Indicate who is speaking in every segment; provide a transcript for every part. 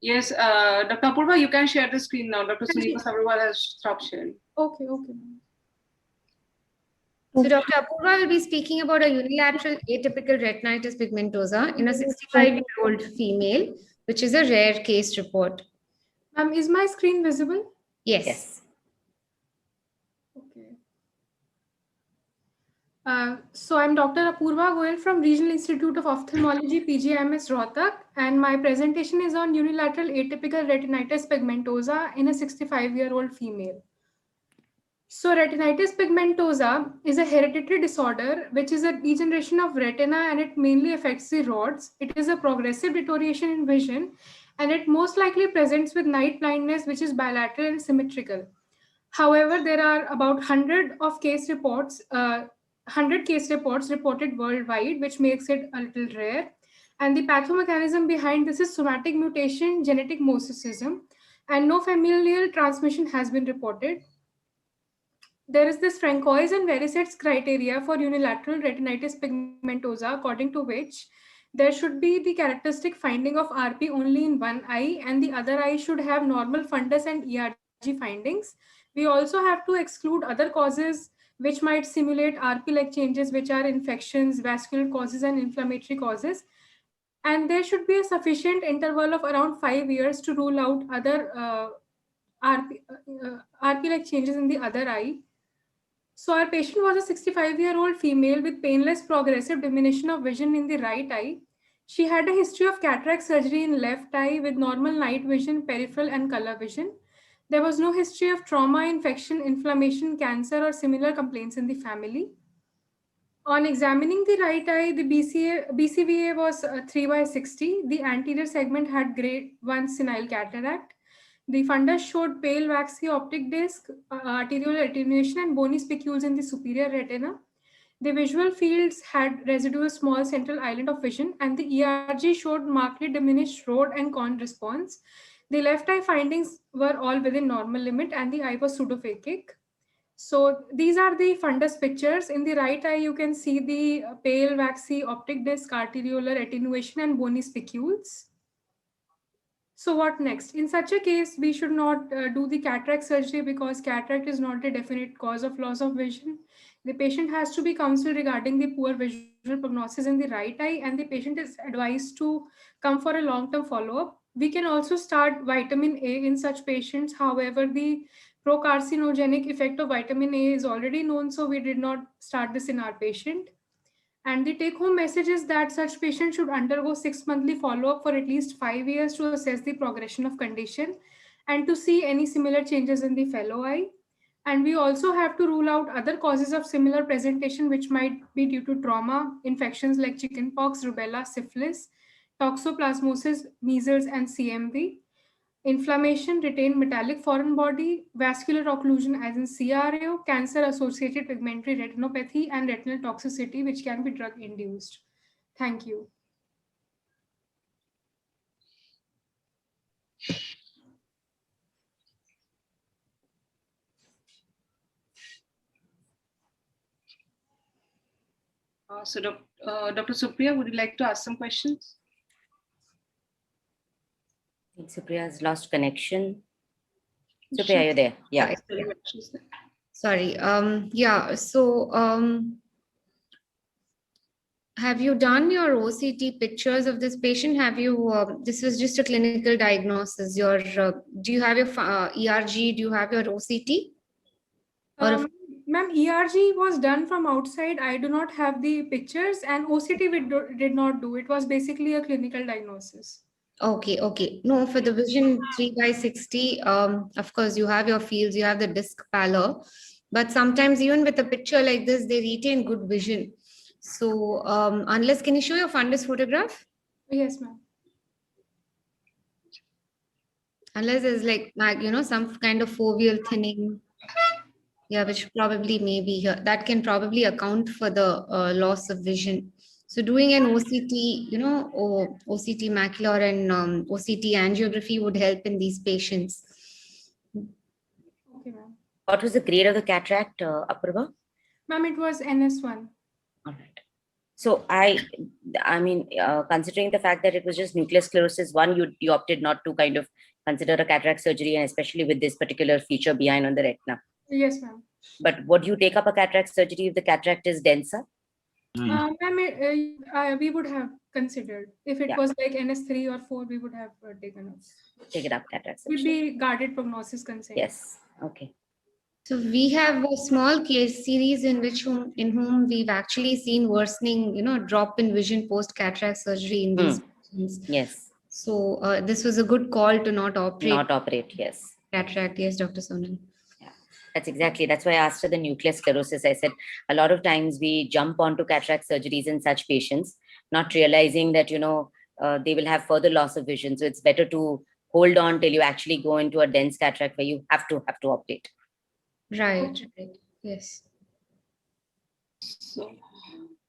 Speaker 1: Yes, Dr. Apurva, you can share the screen now. Dr. Sunita Sabharwal has stopped sharing.
Speaker 2: Okay.
Speaker 3: So Dr. Apurva will be speaking about a unilateral atypical retinitis pigmentosa in a 65-year-old female, which is a rare case report.
Speaker 2: Ma'am, is my screen visible?
Speaker 3: Yes.
Speaker 2: Okay. So I'm Dr. Apurva Goyal from Regional Institute of Ophthalmology, PGIMS, Rohtak, and my presentation is on unilateral atypical retinitis pigmentosa in a 65-year-old female. So retinitis pigmentosa is a hereditary disorder which is a degeneration of retina, and it mainly affects the rods. It is a progressive deterioration in vision, and it most likely presents with night blindness, which is bilateral and symmetrical. However, there are about 100 case reports reported worldwide, which makes it a little rare. And the pathomechanism behind this is somatic mutation, genetic mosaicism, and no familial transmission has been reported. There is this Francois and Verisets criteria for unilateral retinitis pigmentosa, according to which there should be the characteristic finding of RP only in one eye, and the other eye should have normal fundus and ERG findings. We also have to exclude other causes which might simulate RP-like changes, which are infections, vascular causes, and inflammatory causes. And there should be a sufficient interval of around 5 years to rule out other RP-like changes in the other eye. So our patient was a 65-year-old female with painless progressive diminution of vision in the right eye. She had a history of cataract surgery in left eye with normal night vision, peripheral and color vision. There was no history of trauma, infection, inflammation, cancer or similar complaints in the family. On examining the right eye, the BCVA was 3/60. The anterior segment had grade 1 senile cataract. The fundus showed pale waxy optic disc, arterial attenuation, and bony spicules in the superior retina. The visual fields had residual small central island of vision, and the ERG showed markedly diminished rod and cone response. The left eye findings were all within normal limit, and the eye was pseudophakic. So these are the fundus pictures. In the right eye, you can see the pale waxy optic disc, arteriolar attenuation, and bony spicules. So what next? In such a case, we should not do the cataract surgery because cataract is not a definite cause of loss of vision. The patient has to be counseled regarding the poor visual prognosis in the right eye, and the patient is advised to come for a long-term follow-up. We can also start vitamin A in such patients. However, the procarcinogenic effect of vitamin A is already known, so we did not start this in our patient. And the take-home message is that such patients should undergo 6-monthly follow-up for at least 5 years to assess the progression of condition and to see any similar changes in the fellow eye. And we also have to rule out other causes of similar presentation, which might be due to trauma, infections like chickenpox, rubella, syphilis, toxoplasmosis, measles, and CMV. Inflammation, retained metallic foreign body, vascular occlusion as in CRO, cancer-associated pigmentary retinopathy, and retinal toxicity, which can be drug-induced. Thank you.
Speaker 1: So, Dr. Supriya, would you like to ask some questions?
Speaker 4: I think Supriya has lost connection. Supriya, are you there? Yeah.
Speaker 3: Sorry. Yeah. So, have you done your OCT pictures of this patient? Have you? This was just a clinical diagnosis. Your do you have your ERG? Do you have your OCT?
Speaker 2: Ma'am, ERG was done from outside. I do not have the pictures, and OCT we did not do. It was basically a clinical diagnosis.
Speaker 3: Okay. No, for the vision 3/60, of course, you have your fields, you have the disc pallor, but sometimes even with a picture like this, they retain good vision. So, unless, can you show your fundus photograph?
Speaker 2: Yes, ma'am.
Speaker 3: Unless there's like, some kind of foveal thinning. Yeah, which probably may be here. That can probably account for the loss of vision. So doing an OCT, OCT macular and OCT angiography would help in these patients.
Speaker 2: Okay, ma'am.
Speaker 4: What was the grade of the cataract, Apurva?
Speaker 2: Ma'am, it was NS1.
Speaker 4: All right. So I mean, considering the fact that it was just nuclear sclerosis, you opted not to kind of consider a cataract surgery, and especially with this particular feature behind on the retina.
Speaker 2: Yes, ma'am.
Speaker 4: But would you take up a cataract surgery if the cataract is denser?
Speaker 2: Ma'am, we would have considered if it
Speaker 4: Yeah.
Speaker 2: was like NS3 or 4, we would have taken up.
Speaker 4: Take it up cataract
Speaker 2: Would
Speaker 4: surgery.
Speaker 2: be guarded prognosis concern.
Speaker 4: Yes. Okay.
Speaker 3: So we have a small case series in whom we've actually seen worsening, drop in vision post cataract surgery in these patients.
Speaker 4: Yes.
Speaker 3: So this was a good call to not operate
Speaker 4: Not operate. Yes.
Speaker 3: cataract. Yes, Dr. Sonal.
Speaker 4: That's why I asked her the nuclear sclerosis. I said a lot of times we jump onto cataract surgeries in such patients, not realizing that, they will have further loss of vision. So it's better to hold on till you actually go into a dense cataract where you have to operate.
Speaker 3: Right. Yes.
Speaker 1: So,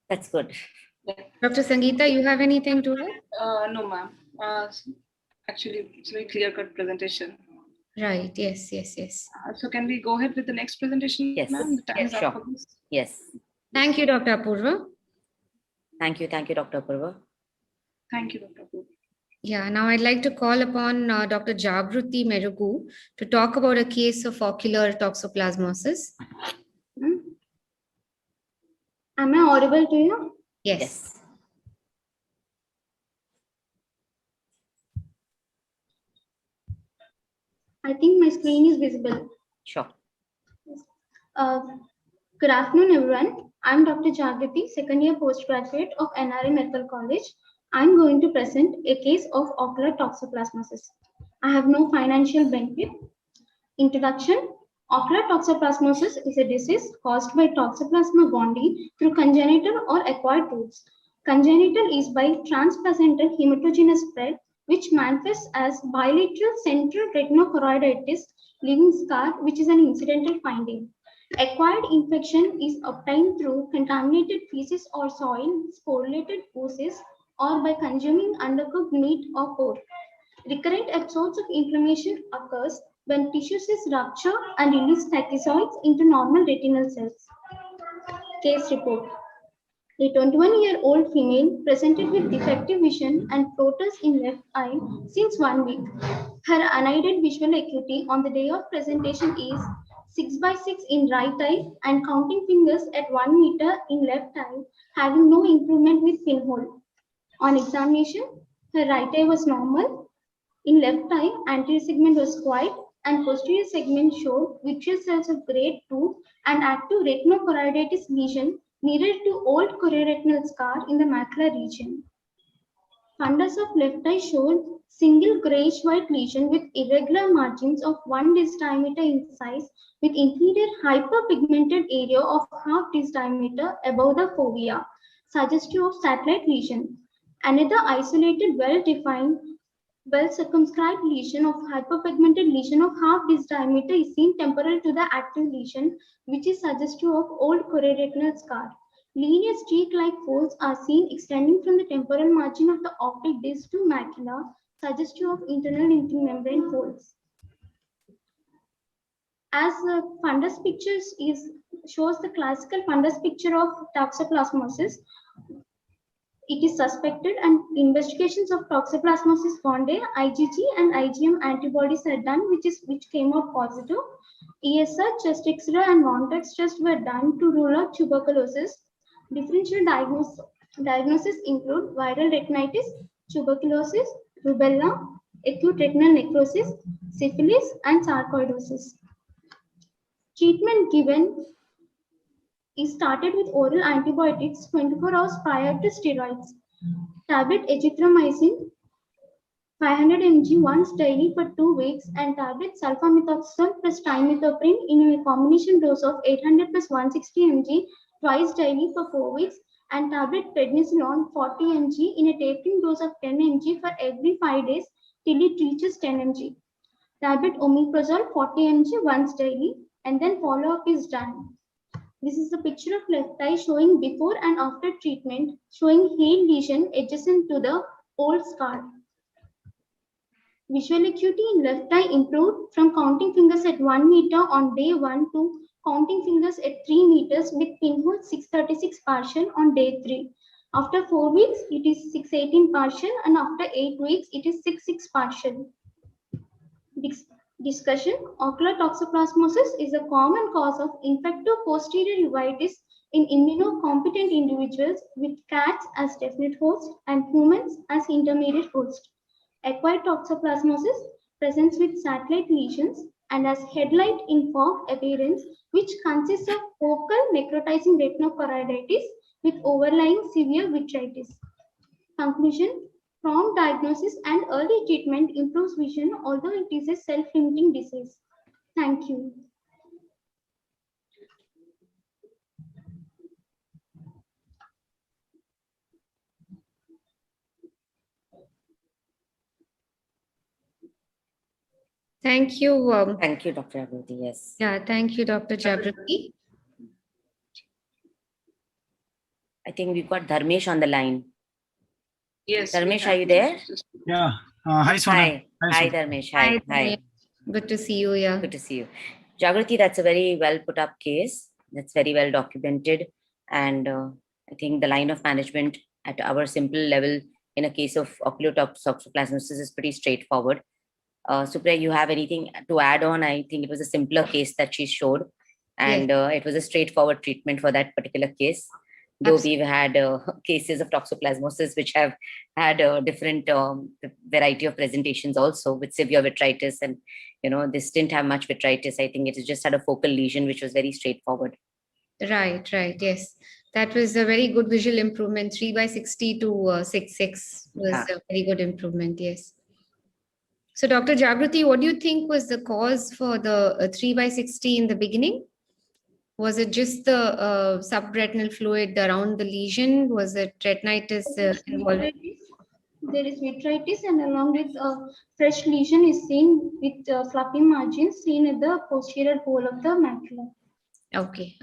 Speaker 4: That's good.
Speaker 3: Dr. Sangeeta, you have anything to add?
Speaker 1: no, ma'am. Actually, it's a very clear-cut presentation.
Speaker 3: Right. Yes.
Speaker 1: So can we go ahead with the next presentation,
Speaker 4: Yes.
Speaker 1: ma'am? The time
Speaker 4: Yes,
Speaker 1: is up
Speaker 4: sure.
Speaker 1: for this.
Speaker 4: Yes.
Speaker 3: Thank you, Dr. Apurva.
Speaker 4: Thank you, Dr. Apurva.
Speaker 1: Thank you, Dr. Apurva.
Speaker 3: Yeah, now I'd like to call upon Dr. Jagruti Merugu to talk about a case of ocular toxoplasmosis.
Speaker 5: Am I audible to you?
Speaker 3: Yes.
Speaker 5: I think my screen is visible.
Speaker 4: Sure.
Speaker 5: Good afternoon, everyone. I'm Dr. Jagruti, second year postgraduate of NRA Medical College. I'm going to present a case of ocular toxoplasmosis. I have no financial benefit. Introduction. Ocular toxoplasmosis is a disease caused by Toxoplasma gondii through congenital or acquired routes. Congenital is by transplacental hematogenous spread, which manifests as bilateral central retinochoroiditis, leaving scar, which is an incidental finding. Acquired infection is obtained through contaminated feces or soil, sporulated oozes, or by consuming undercooked meat or pork. Recurrent episodes of inflammation occurs when tissue cells rupture and release tachyzoids into normal retinal cells. Case report. A 21-year-old female presented with defective vision and floaters in left eye since 1 week. Her unaided visual acuity on the day of presentation is 6/6 in right eye and counting fingers at 1 meter in left eye, having no improvement with pinhole. On examination, her right eye was normal. In left eye, anterior segment was quiet and posterior segment showed vitreous cells of grade 2 and active retinochoroiditis lesion needed to old chorioretinal scar in the macular region. Fundus of left eye showed single grayish-white lesion with irregular margins of 1 disc diameter in size with inferior hyperpigmented area of half disc diameter above the fovea, suggestive of satellite lesion. Another isolated, well-defined, well-circumscribed lesion of hyperpigmented lesion of half disc diameter is seen temporal to the active lesion, which is suggestive of old chorioretinal scar. Linear streak-like folds are seen extending from the temporal margin of the optic disc to macula, suggestive of internal intramembrane folds. As the fundus pictures shows the classical fundus picture of toxoplasmosis, it is suspected and investigations of Toxoplasmosis gondii, IgG and IgM antibodies are done, which came out positive. ESR, chest X-ray and non-text test were done to rule out tuberculosis. Differential diagnosis include viral retinitis, tuberculosis, rubella, acute retinal necrosis, syphilis, and sarcoidosis. Treatment given is started with oral antibiotics 24 hours prior to steroids. Tablet azithromycin 500 mg once daily for 2 weeks and tablet sulfamethoxam plus trimethoprim in a combination dose of 800 plus 160 mg twice daily for 4 weeks and tablet prednisolone 40 mg in a tapering dose of 10 mg for every 5 days till it reaches 10 mg. Tablet omeprazole 40 mg once daily and then follow-up is done. This is the picture of left eye showing before and after treatment, showing hail lesion adjacent to the old scar. Visual acuity in left eye improved from counting fingers at 1 meter on day 1 to counting fingers at 3 meters with pinhole 636 partial on day 3. After 4 weeks, it is 6-18 partial, and after 8 weeks, it is 6-6 partial. Discussion. Ocular toxoplasmosis is a common cause of infective posterior uveitis in immunocompetent individuals with cats as definite host and humans as intermediate host. Acquired toxoplasmosis presents with satellite lesions and has headlight in fog appearance, which consists of focal necrotizing retinochoroiditis with overlying severe vitritis. Conclusion. Prompt diagnosis and early treatment improves vision, although it is a self-limiting disease. Thank you.
Speaker 3: Thank you.
Speaker 4: Thank you, Dr. Jagrati. Yes.
Speaker 3: Yeah, thank you, Dr. Jagrati.
Speaker 4: I think we've got Dharmesh on the line.
Speaker 1: Yes. we
Speaker 4: Dharmesh,
Speaker 1: have
Speaker 4: are you there?
Speaker 6: Yeah. Hi, Sona.
Speaker 4: Hi. Hi,
Speaker 6: Sona.
Speaker 4: Dharmesh. Hi. Hi.
Speaker 3: Good to see you. Yeah.
Speaker 4: Good to see you. Jagrati, that's a very well put up case. That's very well documented. And I think the line of management at our simple level in a case of ocular toxoplasmosis is pretty straightforward. Supriya, you have anything to add on? I think it was a simpler case that she showed. And it was a straightforward treatment for that particular case. Though we've had cases of toxoplasmosis which have had a different variety of presentations also with severe vitritis, and this didn't have much vitritis. I think it just had a focal lesion which was very straightforward.
Speaker 3: Right. Yes. That was a very good visual improvement. 3/60 to 6/6 was a very good improvement. Yes. So, Dr. Jagrati, what do you think was the cause for the 3/60 in the beginning? Was it just the subretinal fluid around the lesion? Was it retinitis involved?
Speaker 5: There is vitritis, and along with fresh lesion is seen with fluffy margins seen at the posterior pole of the macula.
Speaker 3: Okay.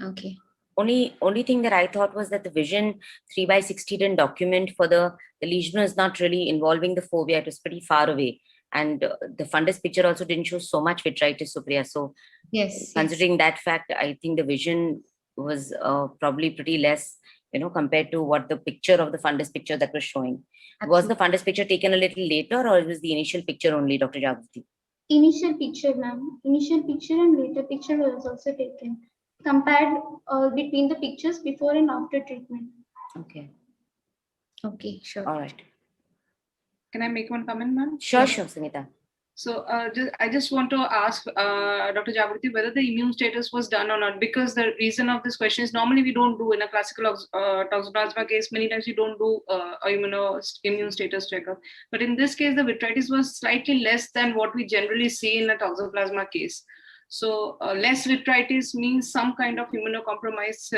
Speaker 4: Only thing that I thought was that the vision 3/60 didn't document for the lesion was not really involving the fovea. It was pretty far away. And the fundus picture also didn't show so much vitritis, Supriya. So
Speaker 3: yes,
Speaker 4: considering that fact, I think the vision was probably pretty less, compared to what the picture of the fundus picture that was showing. Absolutely. Was the fundus picture taken a little later, or it was the initial picture only, Dr. Jagrati?
Speaker 5: Initial picture, ma'am. Initial picture and later picture was also taken. Compared between the pictures before and after treatment.
Speaker 3: Okay, sure.
Speaker 4: All right.
Speaker 1: Can I make one comment, ma'am?
Speaker 4: Sure, Sunita.
Speaker 1: So I just want to ask Dr. Jagrati whether the immune status was done or not, because the reason of this question is normally we don't do in a classical toxoplasma case, many times we don't do immune status checkup. But in this case, the vitritis was slightly less than what we generally see in a toxoplasma case. So less vitritis means some kind of immunocompromised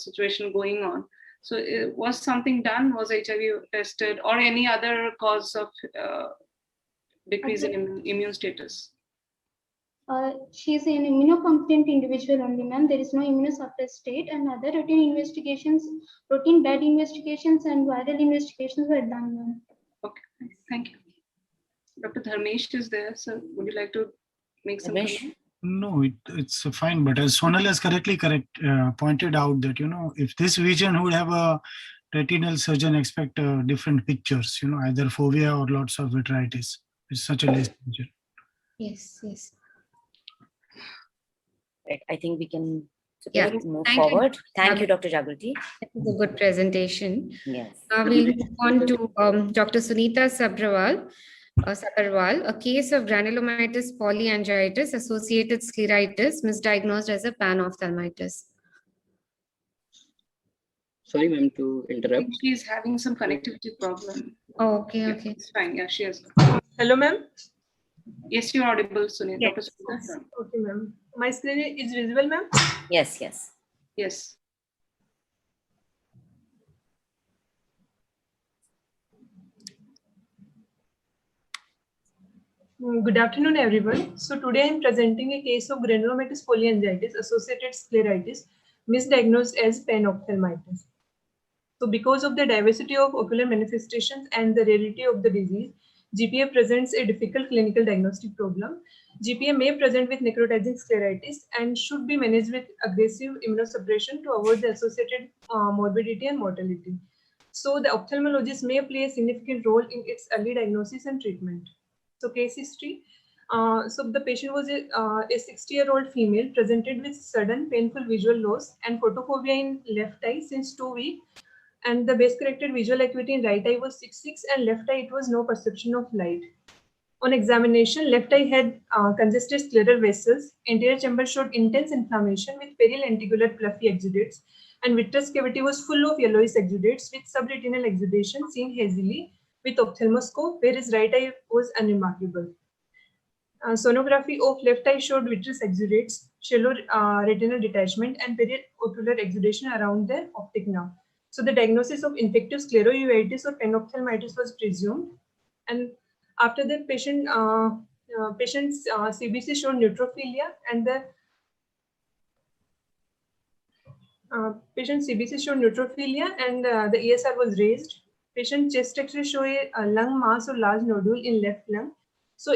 Speaker 1: situation going on. So was something done? Was HIV tested or any other cause of decrease in immune status?
Speaker 5: She is an immunocompetent individual only, ma'am. There is no immunosuppressed state, and other routine bed investigations and viral investigations were done, ma'am.
Speaker 1: Okay, thank you. Dr. Dharmesh is there, so would you like to make some comment?
Speaker 6: No, it's fine. But as Sonal has correctly pointed out that, if this vision would have a retinal surgeon expect different pictures, either fovea or lots of vitritis. It's such a less vision.
Speaker 3: Yes.
Speaker 4: Right. I think we can move
Speaker 3: Thank
Speaker 4: forward.
Speaker 3: You.
Speaker 4: Thank you, Dr. Jagrati.
Speaker 3: That was a good presentation.
Speaker 4: Yes.
Speaker 3: We'll move on to Dr. Sunita Sabharwal, a case of granulomatous polyangiitis associated scleritis misdiagnosed as a panophthalmitis.
Speaker 7: Sorry, ma'am, to interrupt.
Speaker 1: She's having some connectivity problem.
Speaker 3: Oh, okay.
Speaker 1: It's fine. Yeah, she has.
Speaker 8: Hello, ma'am.
Speaker 1: Yes, you're audible, Sunita.
Speaker 8: Yes. Okay, ma'am. My screen is visible, ma'am?
Speaker 4: Yes.
Speaker 1: Yes.
Speaker 8: Good afternoon, everyone. So today I'm presenting a case of granulomatous polyangiitis associated scleritis misdiagnosed as panophthalmitis. So because of the diversity of ocular manifestations and the rarity of the disease, GPA presents a difficult clinical diagnostic problem. GPA may present with necrotizing scleritis and should be managed with aggressive immunosuppression to avoid the associated morbidity and mortality. So the ophthalmologist may play a significant role in its early diagnosis and treatment. So case history. So the patient was a 60-year-old female presented with sudden painful visual loss and photophobia in left eye since 2 weeks. And the base corrected visual acuity in right eye was 6.6 and left eye it was no perception of light. On examination, left eye had congested scleral vessels. Anterior chamber showed intense inflammation with perilenticular fluffy exudates, and vitreous cavity was full of yellowish exudates with subretinal exudation seen hazily with ophthalmoscope, whereas right eye was unremarkable. Sonography of left eye showed vitreous exudates, shallow retinal detachment, and periocular exudation around the optic nerve. So the diagnosis of infective sclerouveitis or panophthalmitis was presumed, and after that patient's CBC showed neutrophilia, and the patient CBC showed neutrophilia, and the ESR was raised. Patient chest X-ray showed a lung mass or large nodule in left lung. So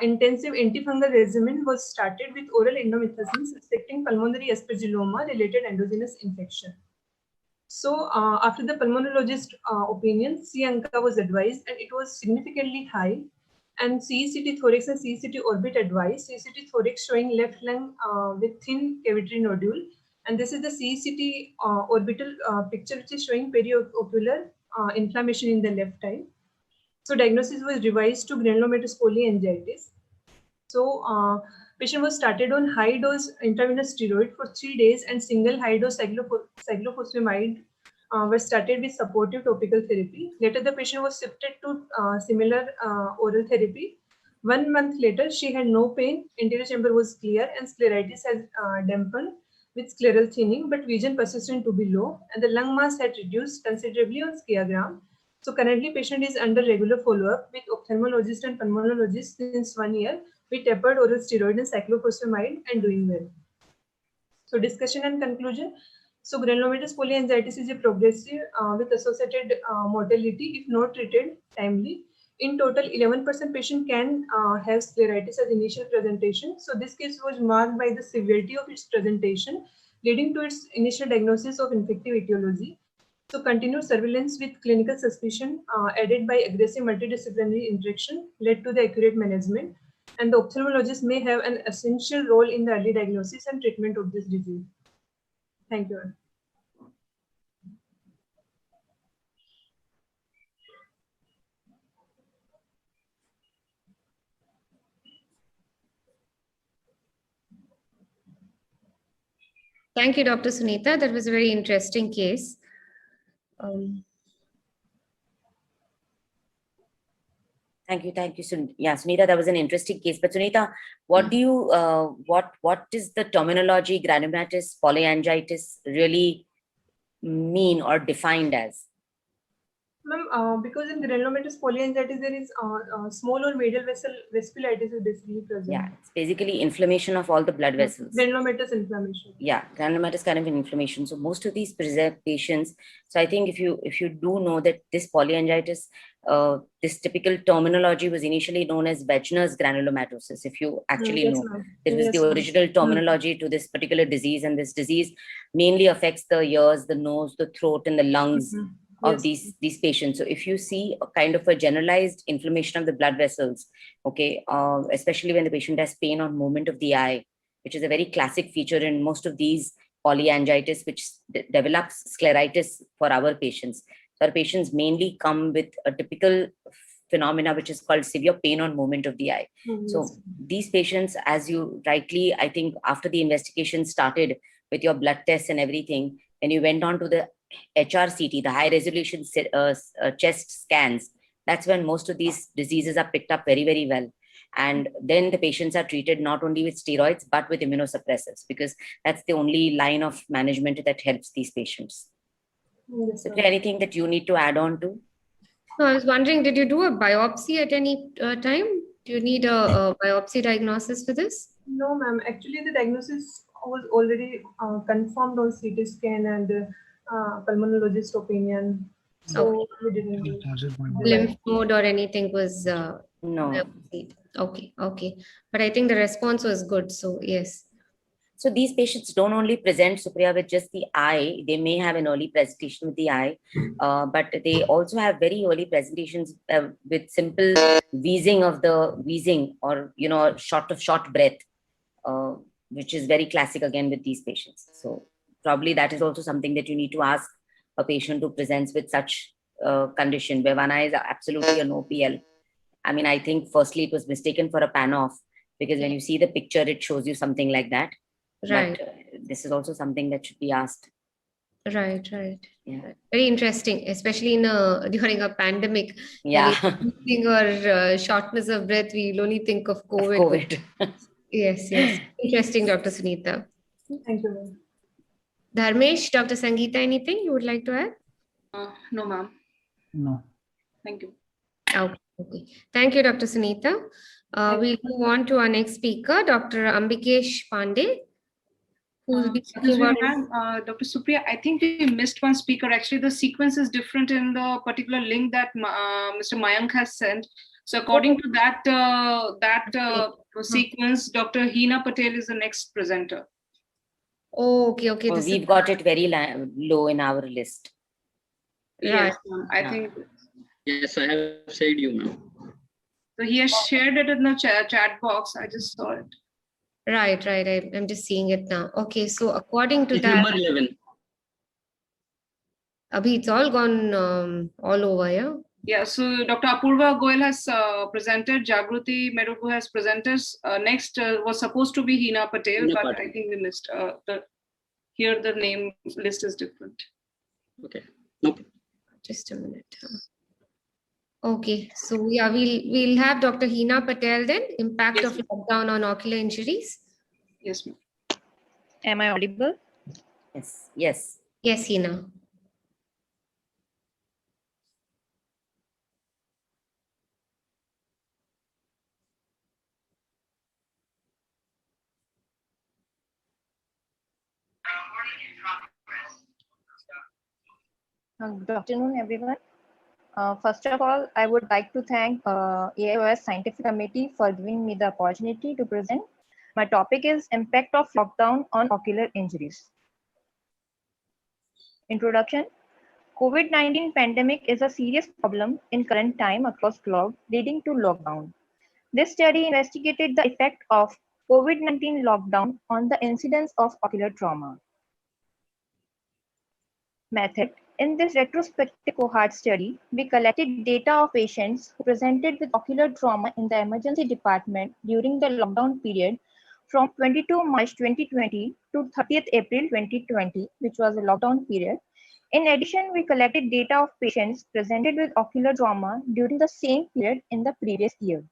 Speaker 8: intensive antifungal regimen was started with oral indomethacin suspecting pulmonary aspergilloma related endogenous infection. So after the pulmonologist opinion, C-ANCA was advised and it was significantly high, and CECT thorax and CECT orbit advised. CECT thorax showing left lung with thin cavitary nodule, and this is the CECT orbital picture which is showing periocular inflammation in the left eye. So diagnosis was revised to granulomatous polyangiitis. So patient was started on high dose intravenous steroid for 3 days, and single high dose cyclophosphamide was started with supportive topical therapy. Later the patient was shifted to similar oral therapy. 1 month later she had no pain, anterior chamber was clear, and scleritis has dampened with scleral thinning, but vision persisted to be low, and the lung mass had reduced considerably on sciagram. So currently patient is under regular follow-up with ophthalmologist and pulmonologist since 1 year with tapered oral steroid and cyclophosphamide and doing well. So discussion and conclusion. So granulomatous polyangiitis is a progressive with associated mortality if not treated timely. In total, 11% patient can have scleritis as initial presentation. So this case was marked by the severity of its presentation, leading to its initial diagnosis of infective etiology. So continued surveillance with clinical suspicion added by aggressive multidisciplinary interaction led to the accurate management, and the ophthalmologist may have an essential role in the early diagnosis and treatment of this disease. Thank you.
Speaker 3: Thank you, Dr. Sunita. That was a very interesting case.
Speaker 4: Thank you. Yeah, Sunita, that was an interesting case. But Sunita, what do you, what is the terminology granulomatous polyangiitis really mean or defined as?
Speaker 8: Ma'am, because in granulomatous polyangiitis there is small or medial vessel vasculitis is basically present.
Speaker 4: Yeah, it's basically inflammation of all the blood vessels.
Speaker 8: Granulomatous inflammation.
Speaker 4: Yeah, granulomatous kind of an inflammation. So most of these present patients. So I think if you do know that this polyangiitis, this typical terminology was initially known as Wegener's granulomatosis. If you actually
Speaker 8: Yes,
Speaker 4: know,
Speaker 8: ma'am.
Speaker 4: it was
Speaker 8: Yes,
Speaker 4: the
Speaker 8: ma'am.
Speaker 4: original terminology to this particular disease, and this disease mainly affects the ears, the nose, the throat, and the lungs of
Speaker 8: Yes.
Speaker 4: these patients. So if you see a kind of a generalized inflammation of the blood vessels, okay, especially when the patient has pain on movement of the eye, which is a very classic feature in most of these polyangiitis, which develops scleritis for our patients. So our patients mainly come with a typical phenomena which is called severe pain on movement of the eye. So these patients, as you rightly, I think after the investigation started with your blood tests and everything, when you went on to the HRCT, the high resolution chest scans, that's when most of these diseases are picked up very, very well. And then the patients are treated not only with steroids, but with immunosuppressants, because that's the only line of management that helps these patients.
Speaker 8: Yes,
Speaker 4: Is there anything that you need to add on to?
Speaker 3: No, I was wondering, did you do a biopsy at any time? Do you need a biopsy diagnosis for this?
Speaker 8: No, ma'am. Actually, the diagnosis was already confirmed on CT scan and pulmonologist opinion. So we didn't do
Speaker 3: Lymph node or anything was
Speaker 4: No.
Speaker 3: biopsied. Okay. But I think the response was good. So yes.
Speaker 4: So these patients don't only present, Supriya, with just the eye. They may have an early presentation with the eye, but they also have very early presentations with simple wheezing or, short breath, which is very classic again with these patients. So probably that is also something that you need to ask a patient who presents with such condition, where one eye is absolutely an OPL. I mean, I think firstly it was mistaken for a PANOF, because when you see the picture, it shows you something like that.
Speaker 3: Right.
Speaker 4: But this is also something that should be asked.
Speaker 3: Right, right.
Speaker 4: Yeah.
Speaker 3: Very interesting, especially during a pandemic.
Speaker 4: Yeah.
Speaker 3: Wheezing or shortness of breath, we'll only think of COVID.
Speaker 4: COVID.
Speaker 3: Yes, yes. Interesting, Dr. Sunita.
Speaker 8: Thank you, ma'am.
Speaker 3: Dharmesh, Dr. Sangeeta, anything you would like to add?
Speaker 1: No, ma'am.
Speaker 6: No.
Speaker 1: Thank you.
Speaker 3: Okay, okay. Thank you, Dr. Sunita. We'll move on to our next speaker, Dr. Ambikesh Pandey, who will be talking
Speaker 1: Excuse me,
Speaker 3: about.
Speaker 1: ma'am, Dr. Supriya, I think we missed one speaker. Actually, the sequence is different in the particular link that Mr. Mayank has sent. So according to that sequence, Dr. Hina Patel is the next presenter.
Speaker 3: Oh, okay, okay.
Speaker 4: Oh, we've got it very low in our list.
Speaker 1: Yes, ma'am, I think.
Speaker 7: Yes, I have said you, ma'am.
Speaker 1: So he has shared it in the chat box. I just saw it.
Speaker 3: Right, right. I'm just seeing it now. Okay, so according to
Speaker 7: It's
Speaker 3: that,
Speaker 7: number 11.
Speaker 3: Abhi, it's all gone all over, yeah?
Speaker 1: Yeah, so Dr. Apurva Goyal has presented, Jagruti Merugu has presented. Next was supposed to be Hina Patel,
Speaker 7: Hina
Speaker 1: but
Speaker 7: Patel.
Speaker 1: I think we missed. Here the name list is different.
Speaker 7: Okay. Nope.
Speaker 3: Just a minute. Okay, so yeah, we'll have Dr. Hina Patel then, impact of lockdown on ocular injuries.
Speaker 1: Yes, ma'am.
Speaker 9: Am I audible?
Speaker 4: Yes. Yes.
Speaker 3: Yes, Hina.
Speaker 9: Good afternoon, everyone. First of all, I would like to thank AIOS Scientific Committee for giving me the opportunity to present. My topic is impact of lockdown on ocular injuries. Introduction. COVID-19 pandemic is a serious problem in current time across globe, leading to lockdown. This study investigated the effect of COVID-19 lockdown on the incidence of ocular trauma. Method. In this retrospective cohort study, we collected data of patients who presented with ocular trauma in the emergency department during the lockdown period from 22 March 2020 to 30th April 2020, which was a lockdown period. In addition, we collected data of patients presented with ocular trauma during the same period in the previous year.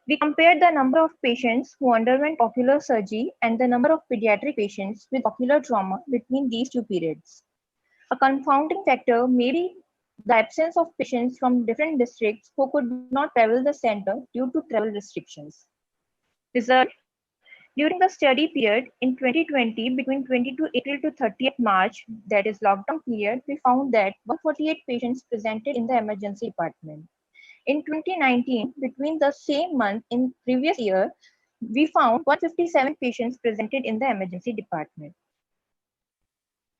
Speaker 9: We compared the number of patients who underwent ocular surgery and the number of pediatric patients with ocular trauma between these two periods. A confounding factor may be the absence of patients from different districts who could not travel the center due to travel restrictions. Result. During the study period in 2020, between 22 April to 30th March, that is lockdown period, we found that 148 patients presented in the emergency department. In 2019, between the same month in previous year, we found 157 patients presented in the emergency department.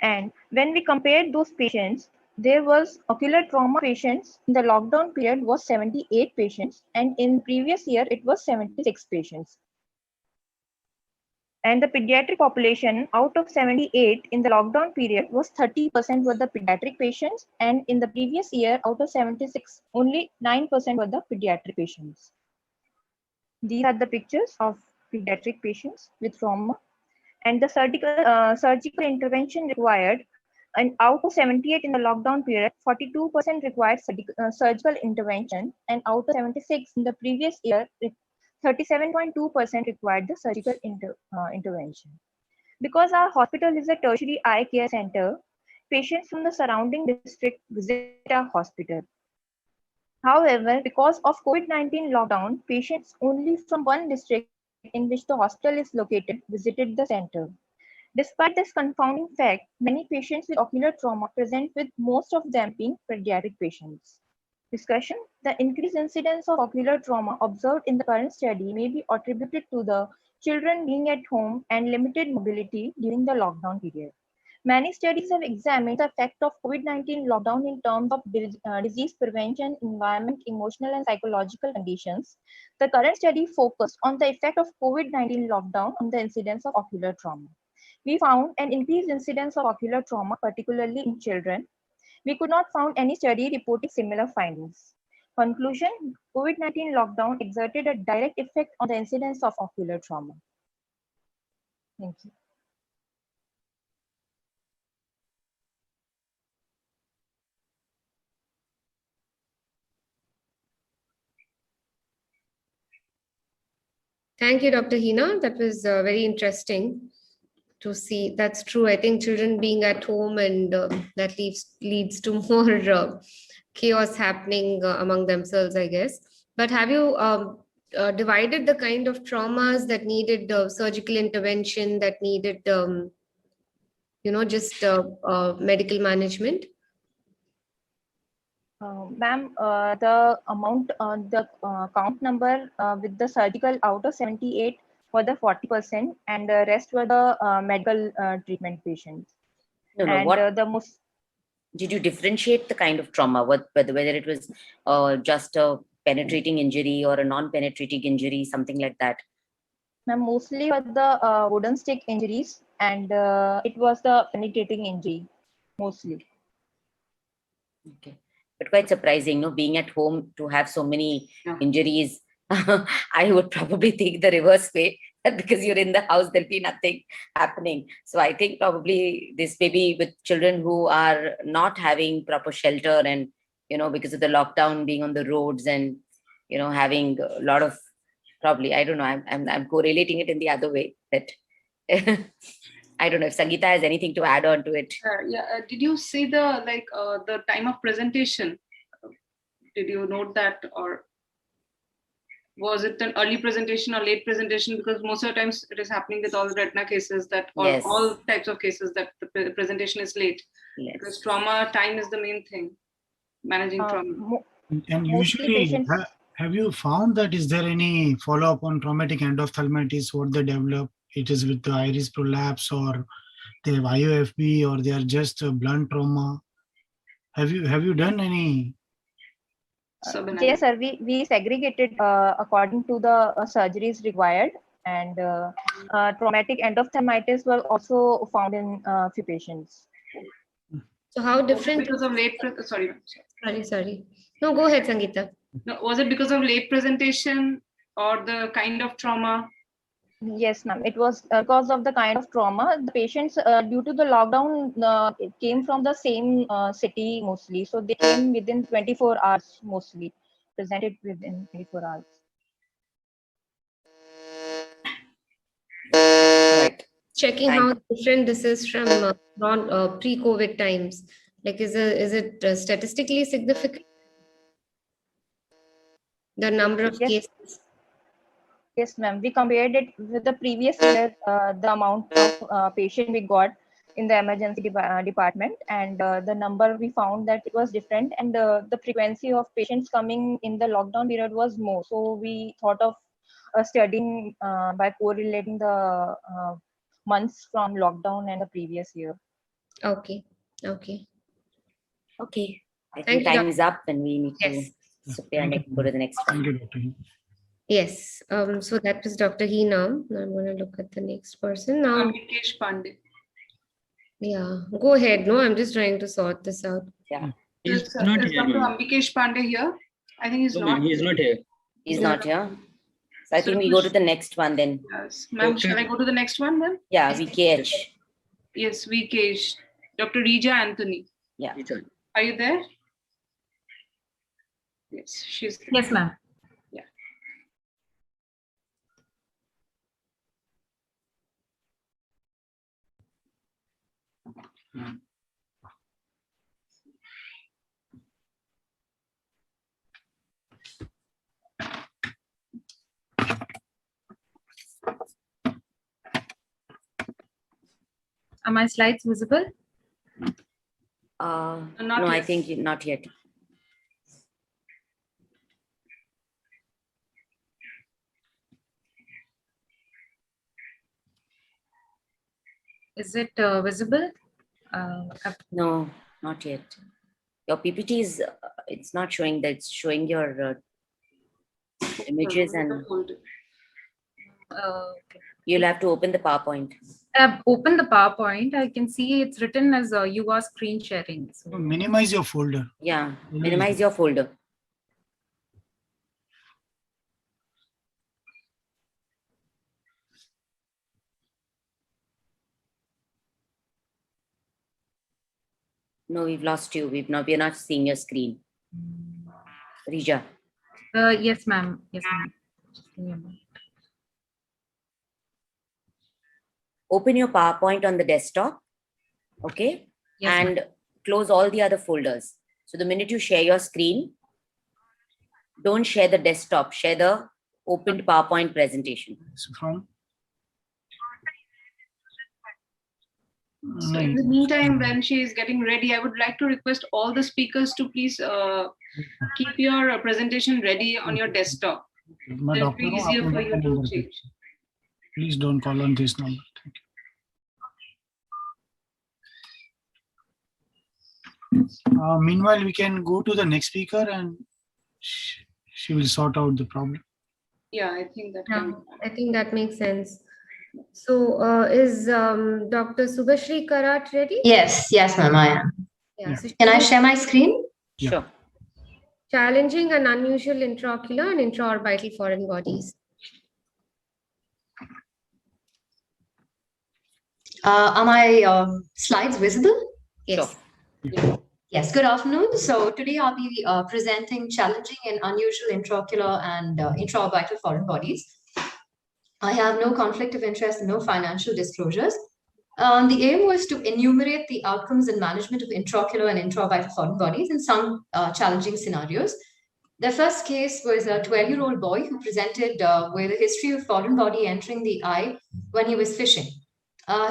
Speaker 9: And when we compared those patients, there was ocular trauma patients in the lockdown period was 78 patients, and in previous year it was 76 patients. And the pediatric population out of 78 in the lockdown period was 30% were the pediatric patients, and in the previous year out of 76, only 9% were the pediatric patients. These are the pictures of pediatric patients with trauma. And the surgical intervention required, and out of 78 in the lockdown period, 42% required surgical intervention, and out of 76 in the previous year, 37.2% required the surgical intervention. Because our hospital is a tertiary eye care center, patients from the surrounding district visit our hospital. However, because of COVID-19 lockdown, patients only from one district in which the hospital is located visited the center. Despite this confounding fact, many patients with ocular trauma present, with most of them being pediatric patients. Discussion. The increased incidence of ocular trauma observed in the current study may be attributed to the children being at home, and limited mobility during the lockdown period. Many studies have examined the effect of COVID-19 lockdown in terms of disease prevention, environment, emotional and psychological conditions. The current study focused on the effect of COVID-19 lockdown on the incidence of ocular trauma. We found an increased incidence of ocular trauma, particularly in children. We could not find any study reporting similar findings. Conclusion: COVID-19 lockdown exerted a direct effect on the incidence of ocular trauma. Thank you.
Speaker 3: Thank you, Dr. Hina. That was very interesting to see. That's true. I think children being at home and that leads to more chaos happening among themselves, I guess. But have you divided the kind of traumas that needed surgical intervention, that needed, just medical management?
Speaker 9: Ma'am, the amount, the count number with the surgical out of 78 were the 40%, and the rest were the medical treatment patients.
Speaker 4: No,
Speaker 9: And
Speaker 4: what
Speaker 9: the most
Speaker 4: did you differentiate the kind of trauma, whether it was just a penetrating injury or a non-penetrating injury, something like that?
Speaker 9: ma'am, mostly were the wooden stick injuries, and it was the penetrating injury mostly.
Speaker 4: Okay. But quite surprising, no, being at home to have so many
Speaker 1: Yeah.
Speaker 4: injuries. I would probably think the reverse way, that because you're in the house, there'll be nothing happening. So I think probably this may be with children who are not having proper shelter, and because of the lockdown, being on the roads, and having a lot of, probably, I don't know, I'm correlating it in the other way, that I don't know if Sangeeta has anything to add on to it.
Speaker 1: Did you see the time of presentation? Did you note that, or was it an early presentation or late presentation? Because most of the times it is happening with all the retina cases, that or
Speaker 4: Yes.
Speaker 1: all types of cases, that the presentation is late.
Speaker 4: Yes.
Speaker 1: Because trauma time is the main thing, managing trauma.
Speaker 6: And
Speaker 9: Mostly
Speaker 6: usually,
Speaker 9: patients-
Speaker 6: have you found that is there any follow-up on traumatic endophthalmitis, what they develop? It is with the iris prolapse, or they have IOFB, or they are just a blunt trauma? Have you done any?
Speaker 9: Yes, sir. We segregated according to the surgeries required, and traumatic endophthalmitis were also found in few patients.
Speaker 3: So how different?
Speaker 1: Because of late,
Speaker 3: Sorry. No, go ahead, Sangeeta.
Speaker 1: No, was it because of late presentation or the kind of trauma?
Speaker 9: Yes, ma'am. It was because of the kind of trauma. The patients, due to the lockdown, it came from the same city mostly. So they came within 24 hours mostly, presented within 24 hours.
Speaker 4: Right.
Speaker 3: Checking how different this is from pre-COVID times. Like, is it statistically significant? The number of
Speaker 9: Yes.
Speaker 3: cases.
Speaker 9: Yes, ma'am. We compared it with the previous year, the amount of patient we got in the emergency department, and the number we found that it was different, and the frequency of patients coming in the lockdown period was more. So we thought of studying by correlating the months from lockdown and the previous year.
Speaker 3: Okay.
Speaker 4: I
Speaker 3: Thank
Speaker 4: think
Speaker 3: you,
Speaker 4: time is up, and we need
Speaker 3: Yes.
Speaker 4: to go to the next one.
Speaker 6: Thank you, Dr. Hin.
Speaker 3: Yes. So that was Dr. Hina. I'm going to look at the next person now.
Speaker 1: Ambikesh Pandey.
Speaker 3: Yeah, go ahead. No, I'm just trying to sort this out.
Speaker 4: Yeah.
Speaker 7: He's
Speaker 1: Is
Speaker 7: not here,
Speaker 1: Dr.
Speaker 7: ma'am.
Speaker 1: Ambikesh Pandey here? I think he's
Speaker 7: No,
Speaker 1: not.
Speaker 7: ma'am, he is not here.
Speaker 4: He's
Speaker 1: Yeah.
Speaker 4: not here. So I
Speaker 1: So
Speaker 4: think we go to the next one then.
Speaker 1: Yes, ma'am. Shall I go to the next one then?
Speaker 4: Yeah, VKH.
Speaker 1: Yes, VKH. Dr. Rija Anthony.
Speaker 4: Yeah.
Speaker 7: He's on.
Speaker 1: Are you there? Yes, she's there.
Speaker 10: Yes, ma'am.
Speaker 1: Yeah.
Speaker 10: Are my slides visible?
Speaker 1: Not
Speaker 4: No, I
Speaker 1: yet.
Speaker 4: think not yet.
Speaker 10: Is it visible?
Speaker 4: No, not yet. Your PPT is, it's not showing that, it's showing your images, and
Speaker 10: Okay.
Speaker 4: you'll have to open the PowerPoint.
Speaker 10: I've opened the PowerPoint. I can see it's written as you are screen sharing. So
Speaker 6: Minimize your folder.
Speaker 4: Yeah, minimize your folder. No, we've lost you. We're not seeing your screen. Rija.
Speaker 10: yes, ma'am. Yes, ma'am. Just give me a moment.
Speaker 4: Open your PowerPoint on the desktop, okay?
Speaker 10: Yes, ma'am.
Speaker 4: And close all the other folders. So the minute you share your screen, don't share the desktop, share the opened PowerPoint presentation.
Speaker 6: From
Speaker 1: So in the meantime, when she is getting ready, I would like to request all the speakers to please keep your presentation ready on your desktop.
Speaker 6: my
Speaker 1: It will
Speaker 6: doctor
Speaker 1: be easier for you to change.
Speaker 6: Please don't call on this number. Thank you. Meanwhile, we can go to the next speaker and she will sort out the problem.
Speaker 1: Yeah, I think that
Speaker 3: Yeah,
Speaker 1: can.
Speaker 3: I think that makes sense. So is Dr. Subhashri Karat ready?
Speaker 11: Yes, ma'am, I am.
Speaker 3: Yeah. So
Speaker 11: Can I
Speaker 3: she-
Speaker 11: share my screen?
Speaker 6: Yeah.
Speaker 4: Sure.
Speaker 3: Challenging and unusual intraocular and intraorbital foreign bodies.
Speaker 11: Are my slides visible?
Speaker 3: Yes.
Speaker 11: Yes, good afternoon. So today I'll be presenting challenging and unusual intraocular and intraorbital foreign bodies. I have no conflict of interest and no financial disclosures. The aim was to enumerate the outcomes and management of intraocular and intraorbital foreign bodies in some challenging scenarios. The first case was a 12-year-old boy who presented with a history of foreign body entering the eye when he was fishing.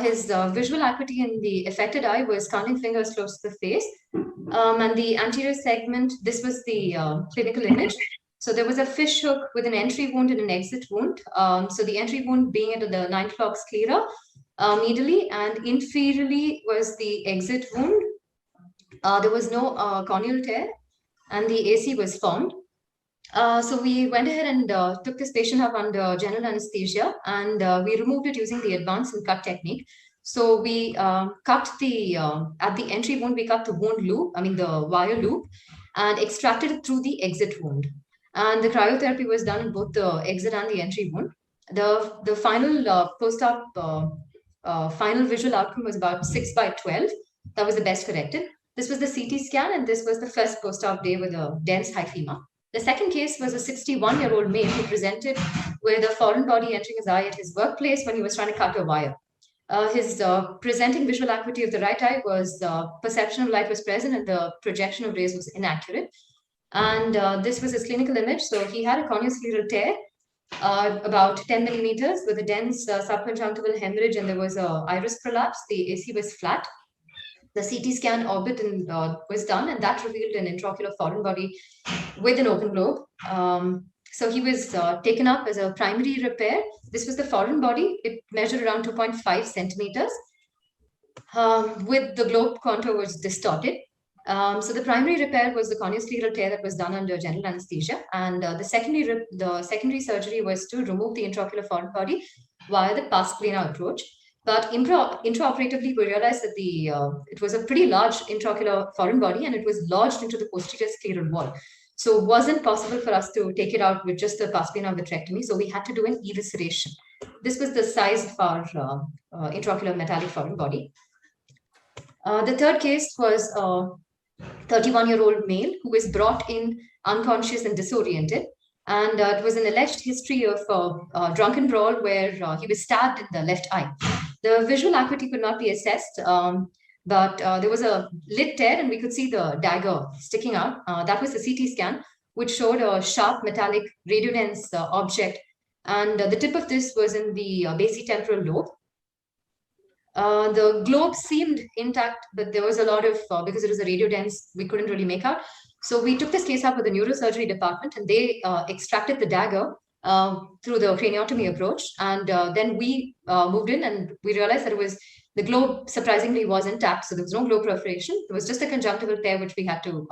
Speaker 11: His visual acuity in the affected eye was counting fingers close to the face. And the anterior segment, this was the clinical image. So there was a fish hook with an entry wound and an exit wound. So the entry wound being at the 9 o'clock sclera medially, and inferiorly was the exit wound. There was no corneal tear, and the AC was formed. So we went ahead and took this patient up under general anesthesia, and we removed it using the advance and cut technique. So we cut the, at the entry wound, we cut the wound loop, the wire loop, and extracted it through the exit wound. And the cryotherapy was done in both the exit and the entry wound. The final post-op final visual outcome was about 6/12. That was the best corrected. This was the CT scan, and this was the first post-op day with a dense hyphema. The second case was a 61-year-old male who presented with a foreign body entering his eye at his workplace when he was trying to cut a wire. His presenting visual acuity of the right eye was perception of light was present and the projection of rays was inaccurate. And this was his clinical image. So he had a corneoscleral tear about 10 millimeters with a dense subconjunctival hemorrhage, and there was a iris prolapse. The AC was flat. The CT scan orbit was done, and that revealed an intraocular foreign body with an open globe. So he was taken up as a primary repair. This was the foreign body. It measured around 2.5 centimeters. With the globe contour was distorted. So the primary repair was the corneoscleral tear that was done under general anesthesia, and the secondary surgery was to remove the intraocular foreign body via the pars plana approach. But intraoperatively, we realized that it was a pretty large intraocular foreign body, and it was lodged into the posterior scleral wall. So it wasn't possible for us to take it out with just the pars plana vitrectomy. So we had to do an evisceration. This was the size of our intraocular metallic foreign body. The third case was a 31-year-old male who was brought in unconscious and disoriented. And it was an alleged history of drunken brawl where he was stabbed in the left eye. The visual acuity could not be assessed, but there was a lid tear and we could see the dagger sticking out. That was the CT scan, which showed a sharp metallic radiodense object. And the tip of this was in the basitemporal lobe. The globe seemed intact, but there was a lot of, because it was a radiodense, we couldn't really make out. So we took this case up with the neurosurgery department, and they extracted the dagger through the craniotomy approach. And then we moved in and we realized that it was The globe surprisingly was intact, so there was no globe perforation. There was just a conjunctival tear which we had to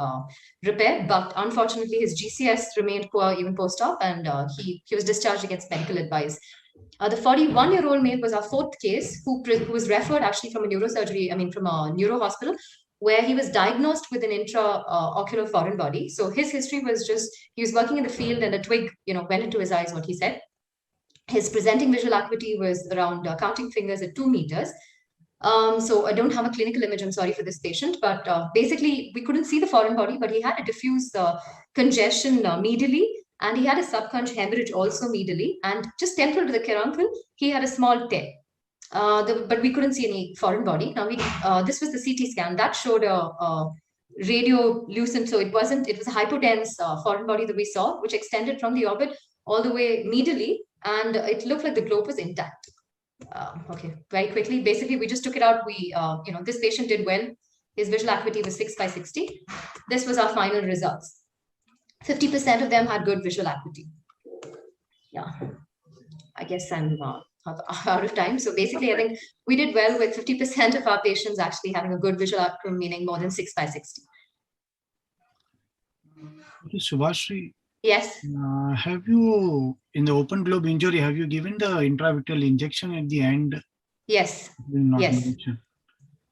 Speaker 11: repair, but unfortunately his GCS remained poor even post-op, and he was discharged against medical advice. The 41-year-old male was our fourth case who was referred actually from a neurosurgery, from a neuro hospital, where he was diagnosed with an intraocular foreign body. So his history was just, he was working in the field and a twig, went into his eyes, what he said. His presenting visual acuity was around counting fingers at 2 meters. So I don't have a clinical image, I'm sorry for this patient, but basically we couldn't see the foreign body, but he had a diffuse congestion medially, and he had a subconch hemorrhage also medially, and just temporal to the caruncle, he had a small tear. But we couldn't see any foreign body. Now, this was the CT scan that showed a radio lucent, so it was a hypodense foreign body that we saw, which extended from the orbit all the way medially, and it looked like the globe was intact. Okay, very quickly, basically we just took it out. We, this patient did well. His visual acuity was 6/60. This was our final results. 50% of them had good visual acuity. Yeah, I guess I'm out of time. So basically, I think we did well with 50% of our patients actually having a good visual outcome, meaning more than 6/60.
Speaker 6: Subhashri,
Speaker 11: Yes.
Speaker 6: have you, in the open globe injury, have you given the intravitreal injection at the end?
Speaker 11: Yes.
Speaker 6: Not
Speaker 11: Yes.
Speaker 6: mentioned.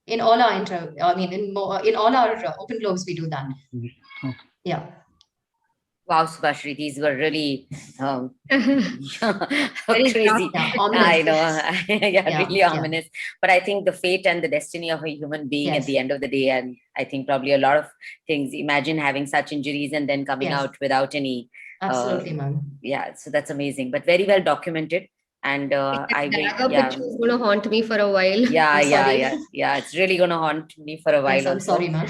Speaker 11: In all our in all our open globes, we do that.
Speaker 6: Okay.
Speaker 11: Yeah.
Speaker 4: Wow, Subhashri, these were really
Speaker 3: Very
Speaker 4: crazy.
Speaker 11: Yeah,
Speaker 4: I know,
Speaker 11: Yeah,
Speaker 4: really
Speaker 11: yeah.
Speaker 4: ominous. But I think the fate and the destiny of a human being at
Speaker 11: Yes.
Speaker 4: the end of the day, and I think probably a lot of things. Imagine having such injuries and then coming
Speaker 11: Yes.
Speaker 4: out without any.
Speaker 11: Absolutely, ma'am.
Speaker 4: Yeah, so that's amazing, but very well documented. And I
Speaker 3: Dagger
Speaker 4: will, yeah,
Speaker 3: picture is going to haunt me for a while.
Speaker 4: yeah,
Speaker 11: I'm
Speaker 4: yeah,
Speaker 11: sorry.
Speaker 4: yeah. It's really going to haunt me for a while.
Speaker 11: Yes, I'm
Speaker 4: also.
Speaker 11: sorry, ma'am.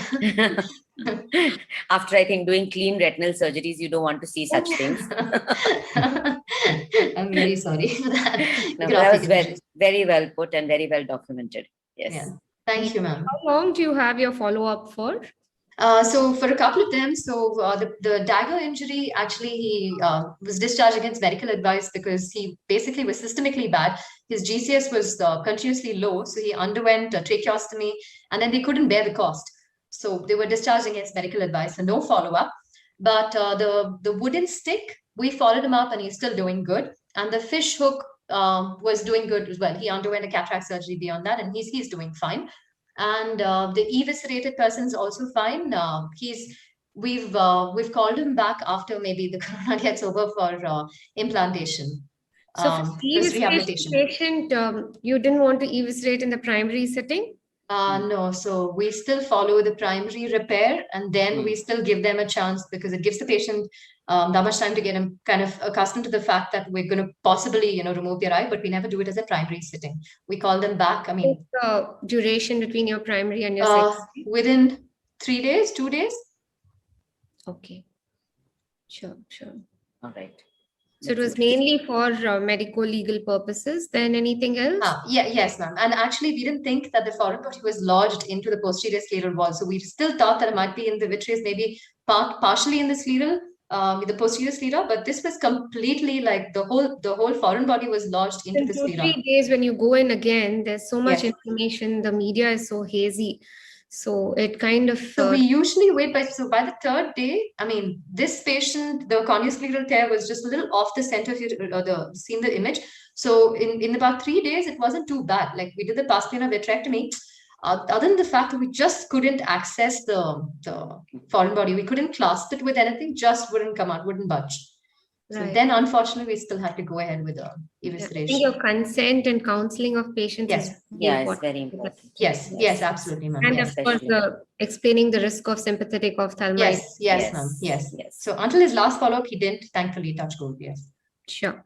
Speaker 4: After I think doing clean retinal surgeries, you don't want to see such things.
Speaker 11: I'm very sorry for that.
Speaker 4: No,
Speaker 11: You can
Speaker 4: that
Speaker 11: all
Speaker 4: was
Speaker 11: take
Speaker 4: very,
Speaker 11: pictures.
Speaker 4: very well put and very well documented. Yes.
Speaker 11: Yeah. Thank you, ma'am.
Speaker 3: How long do you have your follow-up for?
Speaker 11: So for a couple of them, the dagger injury, actually he was discharged against medical advice because he basically was systemically bad. His GCS was continuously low, so he underwent a tracheostomy, and then they couldn't bear the cost. So they were discharged against medical advice, so no follow-up. But the wooden stick, we followed him up and he's still doing good. And the fish hook was doing good as well. He underwent a cataract surgery beyond that, and he's doing fine. And the eviscerated person is also fine. We've called him back after maybe the corona gets over for implantation.
Speaker 3: So for
Speaker 11: rehabilitation.
Speaker 3: patient, you didn't want to eviscerate in the primary setting?
Speaker 11: No, so we still follow the primary repair, and then we still give them a chance because it gives the patient that much time to get him kind of accustomed to the fact that we're going to possibly, remove their eye, but we never do it as a primary sitting. We call them back. I mean,
Speaker 3: What's the duration between your primary and your secondary?
Speaker 11: within 3 days, 2 days.
Speaker 3: Okay. Sure.
Speaker 4: All right.
Speaker 3: So it was mainly for medico-legal purposes. Then anything else?
Speaker 11: Yes, ma'am. And actually, we didn't think that the foreign body was lodged into the posterior scleral wall. So we still thought that it might be in the vitreous, maybe partially in the scleral, the posterior sclera. But this was completely like the whole foreign body was lodged into the
Speaker 3: In 2-3
Speaker 11: sclera.
Speaker 3: days, when you go in again, there's so much
Speaker 11: Yes.
Speaker 3: information. The media is so hazy. So it kind of.
Speaker 11: So we usually wait by the third day, I mean, this patient, the corneoscleral tear was just a little off the center of seen the image. So in about 3 days, it wasn't too bad. Like we did the pars plana vitrectomy. Other than the fact that we just couldn't access the foreign body, we couldn't clasp it with anything, just wouldn't come out, wouldn't budge. So
Speaker 3: Right.
Speaker 11: then, unfortunately, we still had to go ahead with the
Speaker 3: I think
Speaker 11: evisceration.
Speaker 3: your consent and counseling of patients
Speaker 11: Yes.
Speaker 3: is
Speaker 4: Yeah, it's
Speaker 3: important.
Speaker 4: very important.
Speaker 11: Yes, absolutely, ma'am.
Speaker 3: And
Speaker 11: Yes.
Speaker 3: of course, explaining the risk of sympathetic ophthalmitis.
Speaker 11: Yes, ma'am. Yes. So until his last follow-up, he didn't thankfully touch gold. Yes.
Speaker 3: Sure.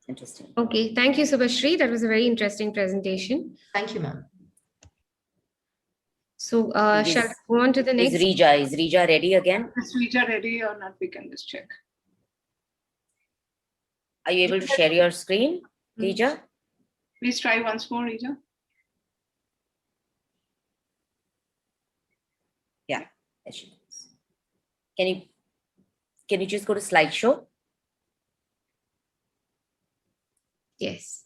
Speaker 4: Interesting.
Speaker 3: Okay, thank you, Subhashri. That was a very interesting presentation.
Speaker 11: Thank you, ma'am.
Speaker 3: So
Speaker 4: Is-
Speaker 3: shall we go on to the
Speaker 4: Is
Speaker 3: next?
Speaker 4: Rija ready again?
Speaker 1: Is Rija ready or not? We can just check.
Speaker 4: Are you able to share your screen, Rija?
Speaker 1: Please try once more, Rija.
Speaker 4: Yeah. There she is. Can you just go to slideshow?
Speaker 3: Yes.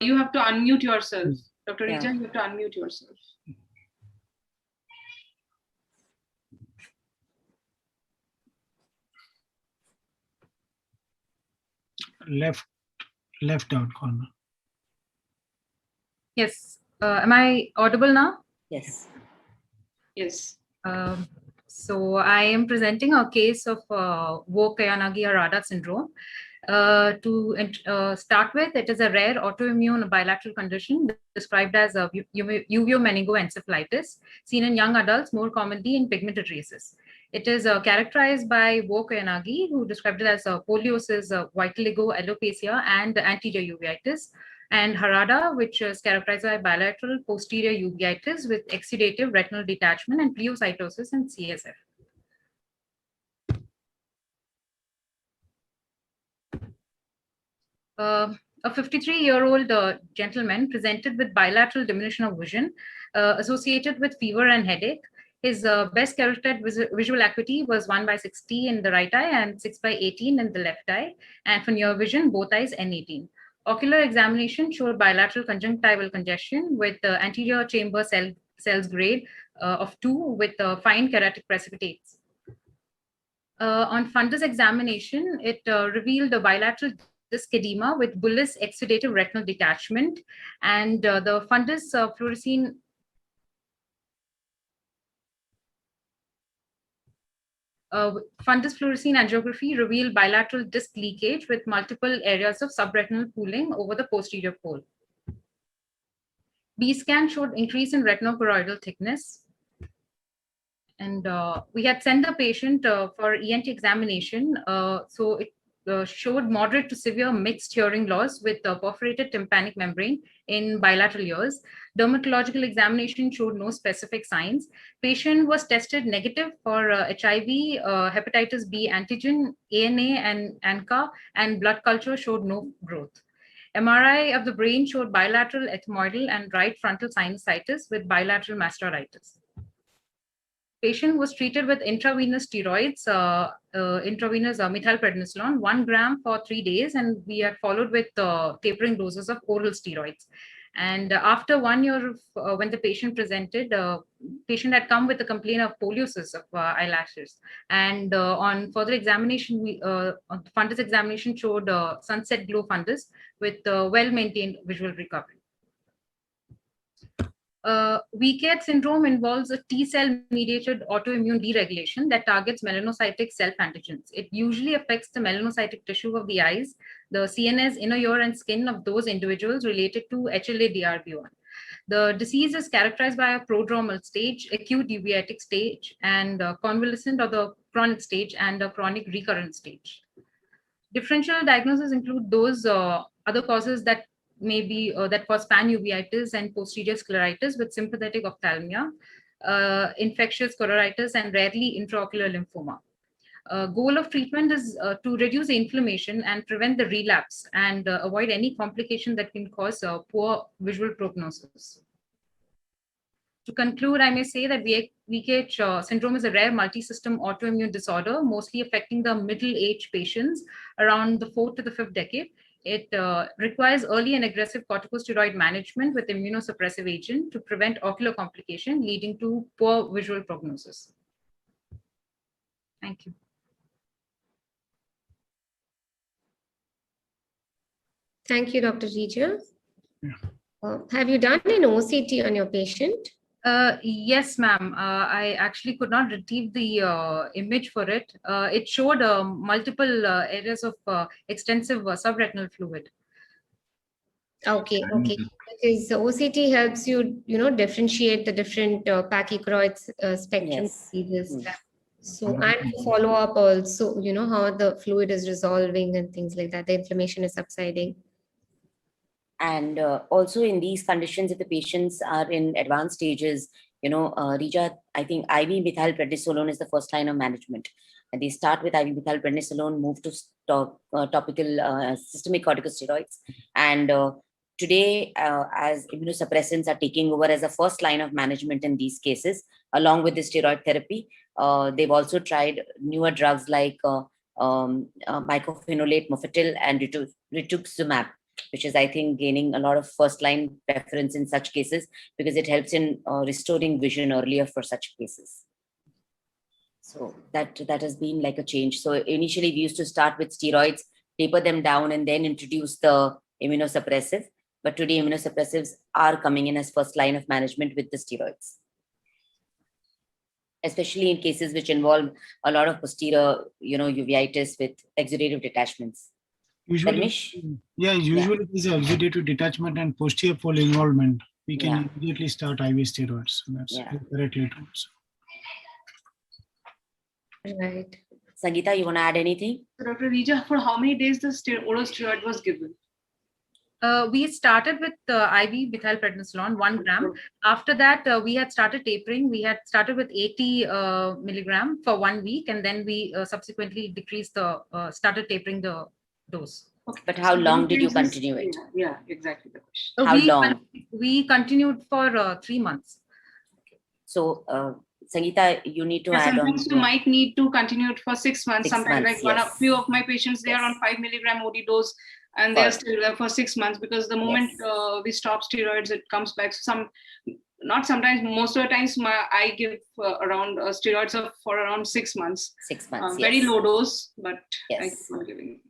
Speaker 1: You have to unmute yourself. Dr.
Speaker 4: Yeah.
Speaker 1: Rija, you have to unmute yourself.
Speaker 6: Left out corner.
Speaker 10: Yes. Am I audible now?
Speaker 4: Yes.
Speaker 1: Yes.
Speaker 10: So I am presenting a case of Vogt-Koyanagi-Harada syndrome. To start with, it is a rare autoimmune bilateral condition described as uveo-meningoencephalitis, seen in young adults, more commonly in pigmented races. It is characterized by Vogt-Koyanagi, who described it as poliosis, vitiligo, alopecia, and anterior uveitis, and Harada, which is characterized by bilateral posterior uveitis with exudative retinal detachment and pleocytosis and CSF. A 53-year-old gentleman presented with bilateral diminution of vision associated with fever and headache. His best characterized visual acuity was 1/60 in the right eye and 6/18 in the left eye. And for near vision, both eyes N18. Ocular examination showed bilateral conjunctival congestion with anterior chamber cells grade of 2 with fine keratic precipitates. On fundus examination, it revealed a bilateral disc edema with bullous exudative retinal detachment, and the fundus fluorescein fundus fluorescein angiography revealed bilateral disc leakage with multiple areas of subretinal pooling over the posterior pole. B-scan showed increase in retinocoroidal thickness. And we had sent the patient for ENT examination. So it showed moderate to severe mixed hearing loss with perforated tympanic membrane in bilateral ears. Dermatological examination showed no specific signs. Patient was tested negative for HIV, hepatitis B antigen, ANA and ANCA, and blood culture showed no growth. MRI of the brain showed bilateral ethmoidal and right frontal sinusitis with bilateral masteritis. Patient was treated with intravenous steroids, intravenous methylprednisolone, 1 gram for 3 days, and we had followed with tapering doses of oral steroids. And after 1 year of when the patient presented, patient had come with a complaint of poliosis of eyelashes. And on further examination, on fundus examination showed sunset glow fundus with well-maintained visual recovery. Wicked syndrome involves a T-cell mediated autoimmune deregulation that targets melanocytic self-antigens. It usually affects the melanocytic tissue of the eyes, the CNS, inner ear, and skin of those individuals related to HLA-DRB1. The disease is characterized by a prodromal stage, acute uveitic stage, and convalescent or the chronic stage, and a chronic recurrent stage. Differential diagnoses include those other causes that may be that cause panuveitis and posterior scleritis with sympathetic ophthalmia, infectious choroiditis, and rarely intraocular lymphoma. Goal of treatment is to reduce the inflammation and prevent the relapse and avoid any complication that can cause poor visual prognosis. To conclude, I may say that VKH syndrome is a rare multi-system autoimmune disorder, mostly affecting the middle-aged patients around the 4th to the 5th decade. It requires early and aggressive corticosteroid management with immunosuppressive agent to prevent ocular complication, leading to poor visual prognosis. Thank you.
Speaker 3: Thank you, Dr. Rija. Have you done an OCT on your patient?
Speaker 10: Yes, ma'am. I actually could not retrieve the image for it. It showed multiple areas of extensive subretinal fluid.
Speaker 3: Okay, okay. Because OCT helps you, differentiate the different pachychoroid spectrum diseases. So, and to follow up also, how the fluid is resolving and things like that. The inflammation is subsiding.
Speaker 4: And also in these conditions, if the patients are in advanced stages, Rija, I think IV methylprednisolone is the first line of management. And they start with IV methylprednisolone, move to topical systemic corticosteroids. And today, as immunosuppressants are taking over as a first line of management in these cases, along with the steroid therapy, they've also tried newer drugs like mycophenolate mofetil and rituximab. which is, I think, gaining a lot of first line preference in such cases because it helps in restoring vision earlier for such cases. So that has been like a change. So initially we used to start with steroids, taper them down, and then introduce the immunosuppressive. But today immunosuppressives are coming in as first line of management with the steroids, especially in cases which involve a lot of posterior, uveitis with exudative detachments.
Speaker 6: Usually,
Speaker 4: Dharmesh?
Speaker 6: usually there's exudative detachment and posterior pole involvement. We can
Speaker 4: Yeah.
Speaker 6: immediately start IV steroids. So that's
Speaker 4: Yeah.
Speaker 6: correctly told. So,
Speaker 3: Right.
Speaker 4: Sangeeta, you want to add anything?
Speaker 1: Dr. Rija, for how many days the oral steroid was given?
Speaker 10: We started with IV methylprednisolone, 1 gram. After that, we had started tapering. We had started with 80 milligram for 1 week, and then we subsequently decreased started tapering the dose.
Speaker 1: Okay.
Speaker 4: But how
Speaker 1: So
Speaker 4: long
Speaker 1: many
Speaker 4: did you
Speaker 1: days is-
Speaker 4: continue it?
Speaker 1: Yeah, exactly the question.
Speaker 10: So
Speaker 4: How long?
Speaker 10: We continued for 3 months.
Speaker 4: So, Sangeeta, you need to
Speaker 1: Yeah,
Speaker 4: add on.
Speaker 1: sometimes you might need to continue it for 6 months.
Speaker 4: 6
Speaker 1: Sometimes,
Speaker 4: months,
Speaker 1: like
Speaker 4: yes.
Speaker 1: few of my patients, they are on
Speaker 4: Yes.
Speaker 1: 5 milligram OD dose, and they're
Speaker 4: For-
Speaker 1: still there for 6 months because the moment
Speaker 4: Yes.
Speaker 1: we stop steroids, it comes back. Not sometimes, most of the times, I give around steroids for around 6 months.
Speaker 4: 6 months.
Speaker 1: Very
Speaker 4: yes.
Speaker 1: low dose, but I
Speaker 4: Yes.
Speaker 1: keep on giving.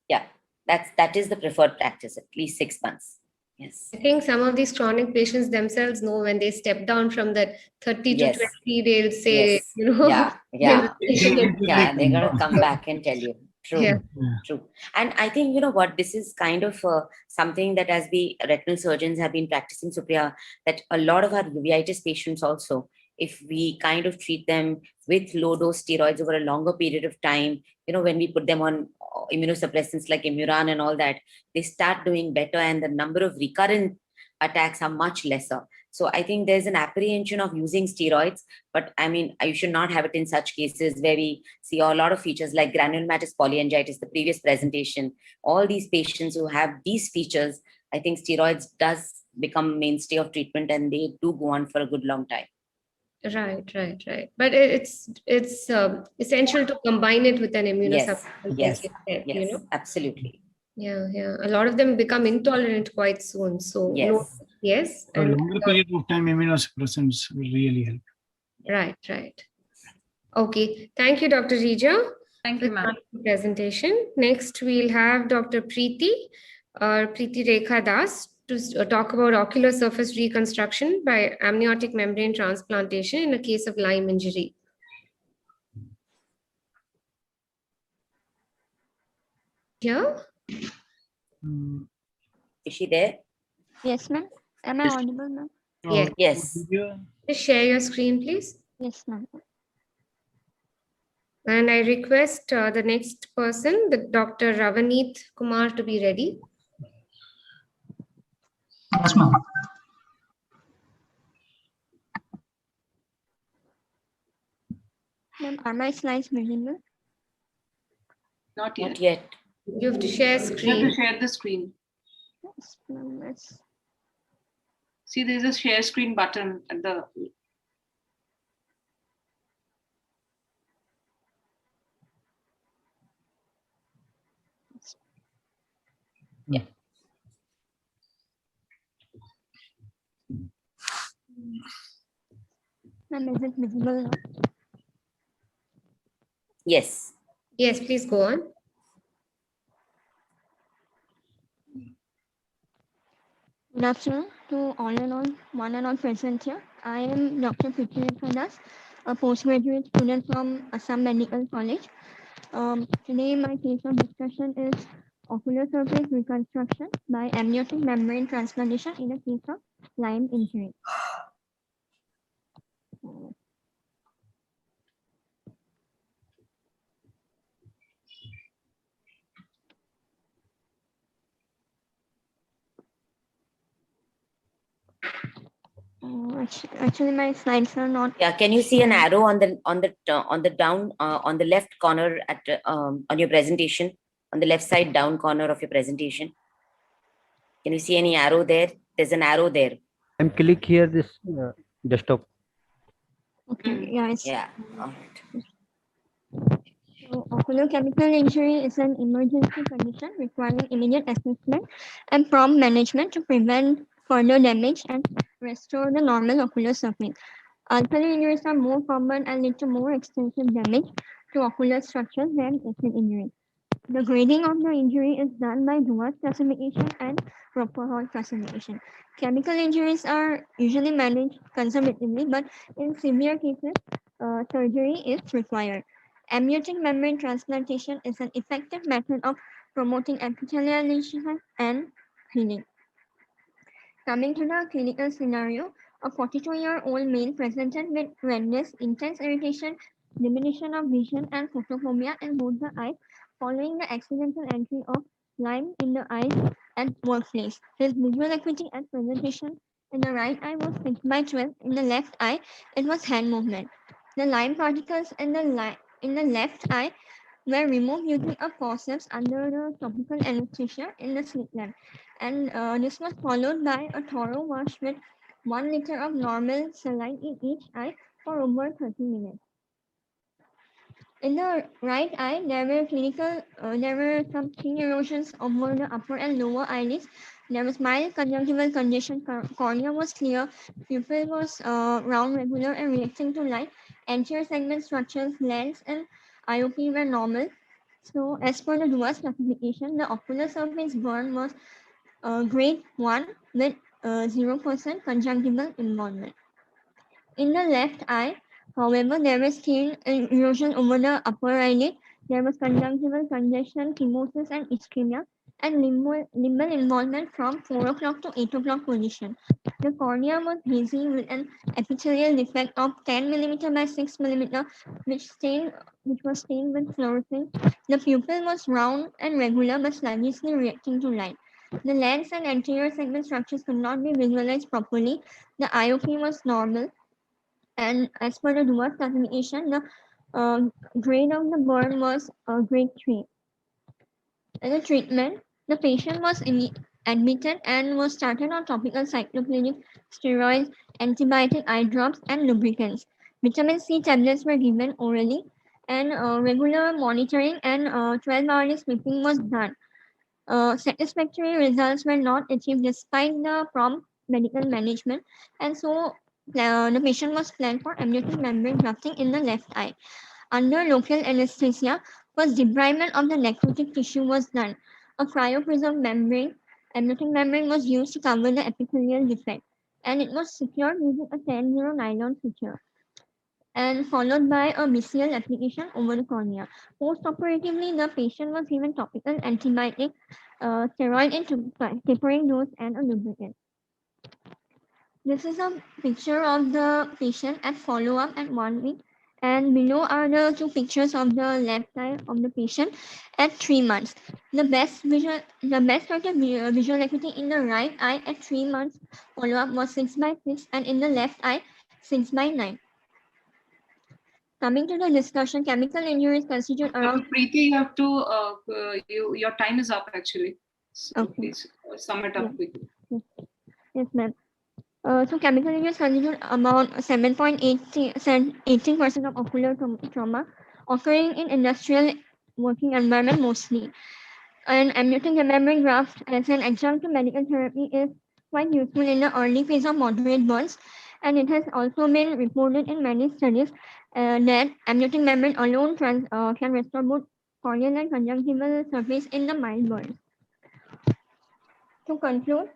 Speaker 4: Yeah, that is the preferred practice, at least 6 months. Yes.
Speaker 3: I think some of these chronic patients themselves know when they step down from that 30 to
Speaker 4: Yes.
Speaker 3: 20, they'll say,
Speaker 4: Yes.
Speaker 3: yeah,
Speaker 4: Yeah.
Speaker 3: they
Speaker 4: Yeah, they're gonna come back and tell you. True.
Speaker 3: Yeah.
Speaker 4: True. And I think, you know what, this is kind of something that as we retinal surgeons have been practicing, Supriya, that a lot of our uveitis patients also, if we kind of treat them with low dose steroids over a longer period of time, when we put them on immunosuppressants like Imuran and all that, they start doing better and the number of recurrent attacks are much lesser. So I think there's an apprehension of using steroids, but I mean, you should not have it in such cases where we see a lot of features like granulomatous polyangiitis, the previous presentation. All these patients who have these features, I think steroids does become mainstay of treatment and they do go on for a good long time.
Speaker 3: Right. But it's essential to combine it with an immunosuppressant. like
Speaker 4: Yes,
Speaker 3: you said,
Speaker 4: yes, absolutely.
Speaker 3: Yeah. A lot of them become intolerant quite soon. So
Speaker 4: Yes.
Speaker 3: yes.
Speaker 6: for a longer period of time, immunosuppressants will really help.
Speaker 3: Right. Okay. Thank you, Dr. Rija.
Speaker 10: Thank you,
Speaker 3: for
Speaker 10: ma'am.
Speaker 3: the presentation. Next, we'll have Dr. Preeti Rekha Das to talk about ocular surface reconstruction by amniotic membrane transplantation in a case of Lyme injury. Here?
Speaker 4: Is she there?
Speaker 9: Yes, ma'am. Am I audible, ma'am?
Speaker 3: Yes.
Speaker 4: Yes.
Speaker 3: Just share your screen, please.
Speaker 9: Yes, ma'am.
Speaker 3: And I request the next person, the Dr. Ravaneet Kumar, to be ready.
Speaker 12: Yes, ma'am.
Speaker 9: Ma'am, are my slides visible?
Speaker 1: Not yet.
Speaker 4: Not yet.
Speaker 3: You have to share
Speaker 1: You have to
Speaker 3: screen.
Speaker 1: share the screen.
Speaker 9: Yes, ma'am. Yes.
Speaker 1: See, there's a share screen button at the.
Speaker 9: Ma'am, is it visible now?
Speaker 4: Yes.
Speaker 3: Yes, please go on.
Speaker 9: Good afternoon to one and all present here. I am Dr. Preeti Rekha Das, a postgraduate student from Assam Medical College. Today, my case of discussion is ocular surface reconstruction by amniotic membrane transplantation in a case of Lyme injury. Actually, my slides are not.
Speaker 4: Yeah. Can you see an arrow on the left corner on your presentation, on the left side down corner of your presentation? Can you see any arrow there? There's an arrow there.
Speaker 12: I'm click here this desktop.
Speaker 9: Okay, yeah, it's
Speaker 4: Yeah. All right.
Speaker 13: So, ocular chemical injury is an emergency condition requiring immediate assessment and prompt management to prevent further damage and restore the normal ocular surface. Ocular injuries are more common and lead to more extensive damage to ocular structures than acid injury. The grading of the injury is done by Dumas classification and Roper-Hall classification. Chemical injuries are usually managed conservatively, but in severe cases, surgery is required. Amniotic membrane transplantation is an effective method of promoting epithelial lesion and healing. Coming to the clinical scenario, a 42-year-old male presented with redness, intense irritation, diminution of vision, and photophobia in both the eyes following the accidental entry of lime in the eyes at workplace. His visual acuity at presentation in the right eye was 6/12. In the left eye, it was hand movement. The lime particles in the left eye were removed using a forceps under the topical anesthesia in the slit lamp. And this was followed by a thorough wash with 1 liter of normal saline in each eye for over 30 minutes. In the right eye, there were some thin erosions over the upper and lower eyelids. There was mild conjunctival congestion. Cornea was clear. Pupil was round, regular, and reacting to light. Anterior segment structures, lens, and IOP were normal. So, as per the Dumas classification, the ocular surface burn was grade 1 with 0% conjunctival involvement. In the left eye, however, there was thin erosion over the upper eyelid. There was conjunctival congestion, chemosis, and ischemia, and limbal involvement from 4 o'clock to 8 o'clock position. The cornea was hazy with an epithelial defect of 10 mm by 6 mm, which was stained with fluorescence. The pupil was round and regular but sluggishly reacting to light. The lens and anterior segment structures could not be visualized properly. The IOP was normal. And as per the Dumas classification, the grade of the burn was grade 3. In the treatment, the patient was admitted and was started on topical cycloplegic steroids, antibiotic eye drops, and lubricants. Vitamin C tablets were given orally, and regular monitoring and 12-hourly sleeping was done. Satisfactory results were not achieved despite the prompt medical management, and so the patient was planned for amniotic membrane grafting in the left eye. Under local anesthesia, first debridement of the necrotic tissue was done. A cryopreserved membrane, amniotic membrane, was used to cover the epithelial defect, and it was secured using a 10-0 nylon suture, and followed by a BCL application over the cornea. Post-operatively, the patient was given topical antibiotic, steroid in tapering dose, and a lubricant. This is a picture of the patient at follow-up at 1 week, and below are the 2 pictures of the left eye of the patient at 3 months. The best relative visual acuity in the right eye at 3 months follow-up was 6/6, and in the left eye 6/9. Coming to the discussion, chemical injuries constitute around.
Speaker 1: Preeti, you have to. Your time is up actually. So
Speaker 13: Okay.
Speaker 1: please sum it up
Speaker 13: Yeah.
Speaker 1: quickly.
Speaker 13: Yes, ma'am. So chemical injuries constitute about 18% of ocular trauma occurring in industrial working environment mostly. And amniotic membrane graft as an adjunct to medical therapy is quite useful in the early phase of moderate burns, and it has also been reported in many studies that amniotic membrane alone can restore both corneal and conjunctival surface in the mild burns. To conclude,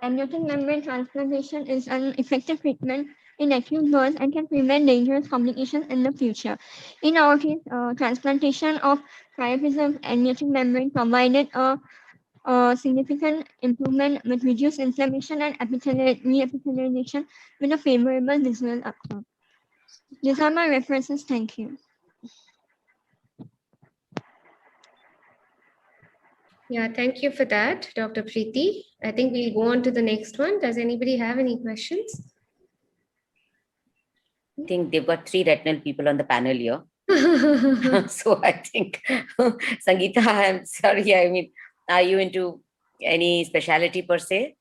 Speaker 13: amniotic membrane transplantation is an effective treatment in acute burns and can prevent dangerous complications in the future. In our case, transplantation of cryopreserved amniotic membrane provided a significant improvement with reduced inflammation and reepithelialization with a favorable visual outcome. These are my references. Thank you.
Speaker 3: Yeah, thank you for that, Dr. Preeti. I think we'll go on to the next one. Does anybody have any questions?
Speaker 4: I think they've got 3 retinal people on the panel here. So I think, Sangeeta, I'm sorry. I mean, are you into any specialty per se?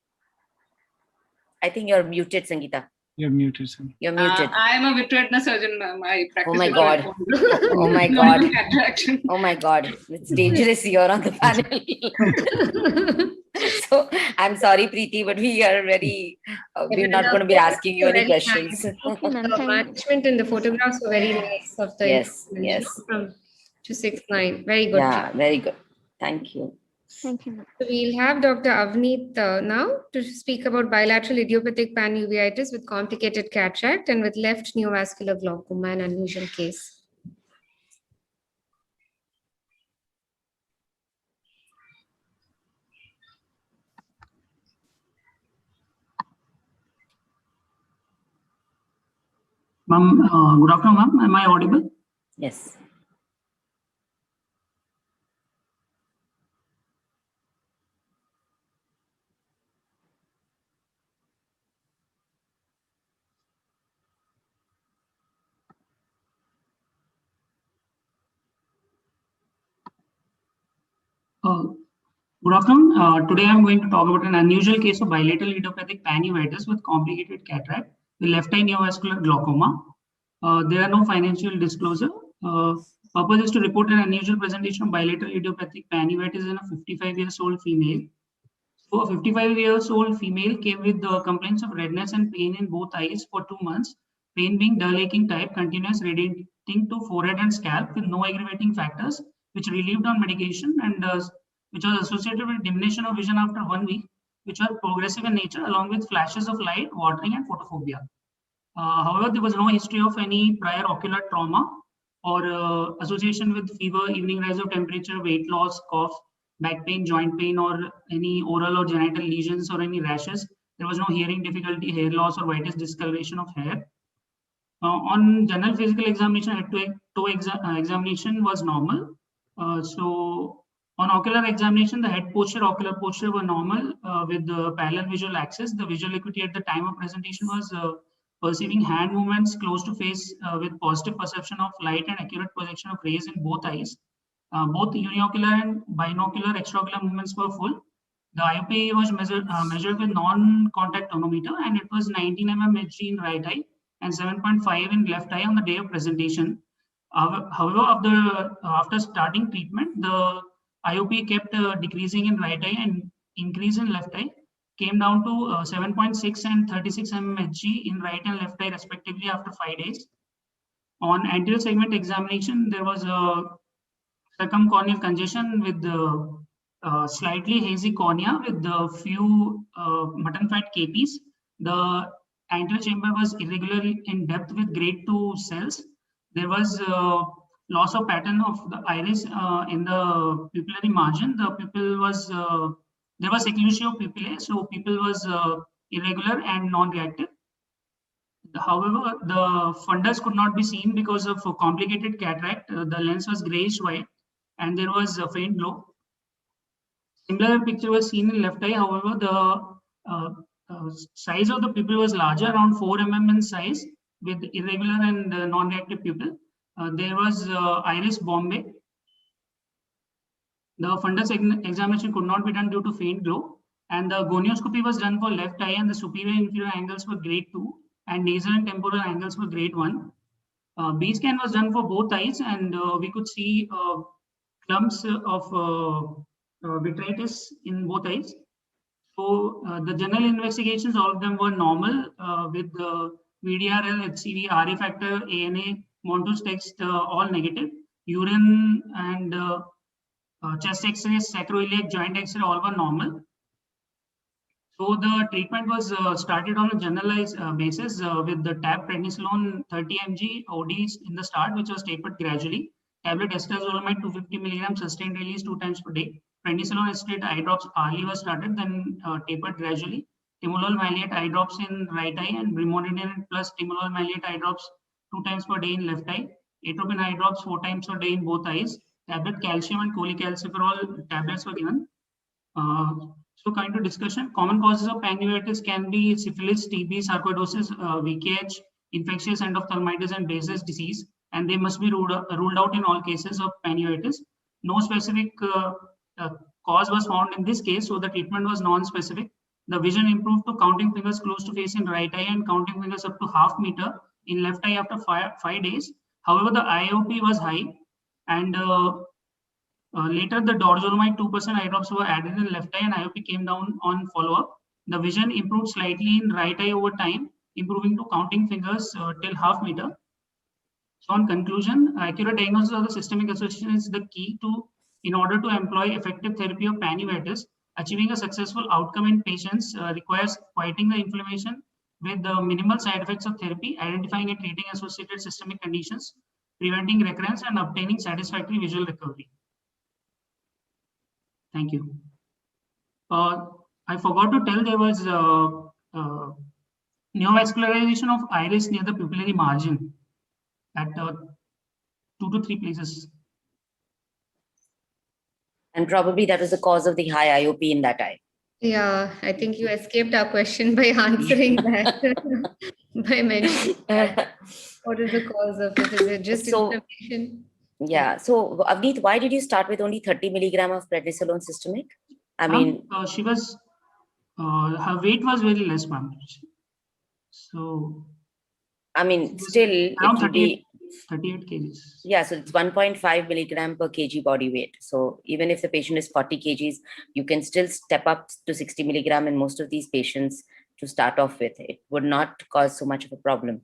Speaker 4: I think you're muted, Sangeeta.
Speaker 6: You're muted, sir.
Speaker 4: You're muted.
Speaker 1: I am a vitreoretina surgeon, ma'am. I practice.
Speaker 4: Oh my
Speaker 1: with
Speaker 4: God.
Speaker 1: retina.
Speaker 4: Oh my
Speaker 1: No,
Speaker 4: God.
Speaker 1: no cataract.
Speaker 4: Oh my God. It's dangerous here on the panel. So I'm sorry, Preeti, but we are very, we're not going to be asking you any
Speaker 3: Very
Speaker 4: questions.
Speaker 3: nice.
Speaker 13: Okay, ma'am.
Speaker 3: The
Speaker 13: Thank
Speaker 3: management and the photographs were very nice of the
Speaker 4: Yes,
Speaker 3: instruments,
Speaker 4: yes.
Speaker 3: from 269. Very good.
Speaker 4: Yeah, very good. Thank you.
Speaker 13: Thank you, ma'am.
Speaker 3: So we'll have Dr. Avneet now to speak about bilateral idiopathic panuveitis with complicated cataract and with left neovascular glaucoma, an unusual case.
Speaker 12: Ma'am, good afternoon, ma'am. Am I audible?
Speaker 4: Yes.
Speaker 12: Good afternoon. Today I'm going to talk about an unusual case of bilateral idiopathic panuveitis with complicated cataract with left eye neovascular glaucoma. There are no financial disclosure. Purpose is to report an unusual presentation of bilateral idiopathic panuveitis in a 55-year-old female. So a 55-year-old female came with the complaints of redness and pain in both eyes for 2 months, pain being dull aching type, continuous radiating to forehead and scalp with no aggravating factors, which relieved on medication and which was associated with diminution of vision after 1 week, which were progressive in nature, along with flashes of light, watering, and photophobia. However, there was no history of any prior ocular trauma or association with fever, evening rise of temperature, weight loss, cough, back pain, joint pain, or any oral or genital lesions or any rashes. There was no hearing difficulty, hair loss, or whitish discoloration of hair. On general physical examination, head-to-toe examination was normal. So on ocular examination, the head posture, ocular posture were normal with the parallel visual axis. The visual acuity at the time of presentation was perceiving hand movements close to face with positive perception of light and accurate projection of rays in both eyes. Both uniocular and binocular extraocular movements were full. The IOP was measured with non-contact tonometer, and it was 19 mm Hg in right eye and 7.5 in left eye on the day of presentation. However, after starting treatment, the IOP kept decreasing in right eye and increase in left eye, came down to 7.6 and 36 mm Hg in right and left eye respectively after 5 days. On anterior segment examination, there was a circumcorneal congestion with the slightly hazy cornea with the few mutton fat KPs. The anterior chamber was irregular in depth with grade 2 cells. There was loss of pattern of the iris in the pupillary margin. The pupil was, there was occlusion of pupillae, so pupil was irregular and non-reactive. However, the fundus could not be seen because of a complicated cataract. The lens was grayish white and there was a faint glow. Similar picture was seen in left eye. However, the size of the pupil was larger, around 4 mm in size, with irregular and non-reactive pupil. There was iris Bombay. The fundus examination could not be done due to faint glow, and the gonioscopy was done for left eye, and the superior and inferior angles were grade 2, and nasal and temporal angles were grade 1. B scan was done for both eyes, and we could see clumps of vitritis in both eyes. So the general investigations, all of them were normal with the VDRL, HCV, RA factor, ANA, Montus text, all negative. Urine and chest X-ray, sacroiliac joint X-ray, all were normal. So the treatment was started on a generalized basis with the tab prednisolone 30 mg ODs in the start, which was tapered gradually. Tablet acetazolamide 250 mg sustained release 2 times per day. Prednisolone acetate eye drops early was started, then tapered gradually. Timolol maleate eye drops in right eye and brimonidine plus timolol maleate eye drops 2 times per day in left eye. Atropine eye drops 4 times per day in both eyes. Tablet calcium and cholecalciferol tablets were given. So coming to discussion, common causes of panuveitis can be syphilis, TB, sarcoidosis, VKH, infectious endophthalmitis, and Behçet's disease, and they must be ruled out in all cases of panuveitis. No specific cause was found in this case, so the treatment was non-specific. The vision improved to counting fingers close to face in right eye and counting fingers up to half meter in left eye after 5 days. However, the IOP was high, and later the dorzolamide 2% eye drops were added in left eye and IOP came down on follow-up. The vision improved slightly in right eye over time, improving to counting fingers till half meter. So on conclusion, accurate diagnosis of the systemic association is the key in order to employ effective therapy of panuveitis. Achieving a successful outcome in patients requires quieting the inflammation with the minimal side effects of therapy, identifying and treating associated systemic conditions, preventing recurrence, and obtaining satisfactory visual recovery. Thank you. I forgot to tell there was neovascularization of iris near the pupillary margin at 2 to 3 places.
Speaker 4: And probably that was the cause of the high IOP in that eye.
Speaker 3: Yeah, I think you escaped our question by answering that, by mentioning that. What is the cause of it? Is it just inflammation?
Speaker 4: Yeah. So, Avneet, why did you start with only 30 milligram of prednisolone systemic? I mean,
Speaker 12: she was, her weight was very less, ma'am. So,
Speaker 4: I mean, still,
Speaker 12: around
Speaker 4: it will be
Speaker 12: 38 kgs.
Speaker 4: Yeah, so it's 1.5 milligram per kg body weight. So even if the patient is 40 kgs, you can still step up to 60 milligram in most of these patients to start off with. It would not cause so much of a problem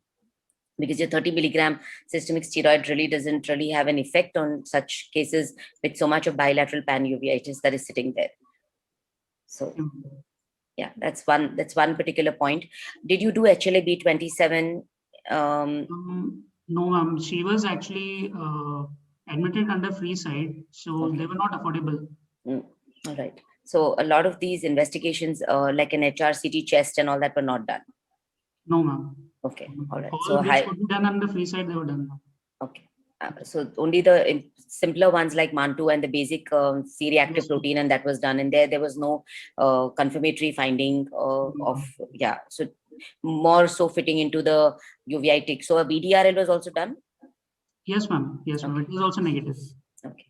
Speaker 4: because your 30 milligram systemic steroid really doesn't really have an effect on such cases with so much of bilateral panuveitis that is sitting there. So yeah, that's one particular point. Did you do HLA-B27?
Speaker 12: No, ma'am. She was actually admitted under free side, so they were not affordable.
Speaker 4: All right. So a lot of these investigations, like an HRCT chest and all that, were not done.
Speaker 12: No, ma'am.
Speaker 4: Okay. All right.
Speaker 12: All
Speaker 4: So
Speaker 12: which could be done under free side, they were done.
Speaker 4: Okay. So only the simpler ones like MANTU and the basic C-reactive protein, and that was done. And there was no confirmatory finding of So more so fitting into the uveitic. So a BDRL was also done?
Speaker 12: Yes, ma'am. Yes, ma'am. It was also negative.
Speaker 4: Okay.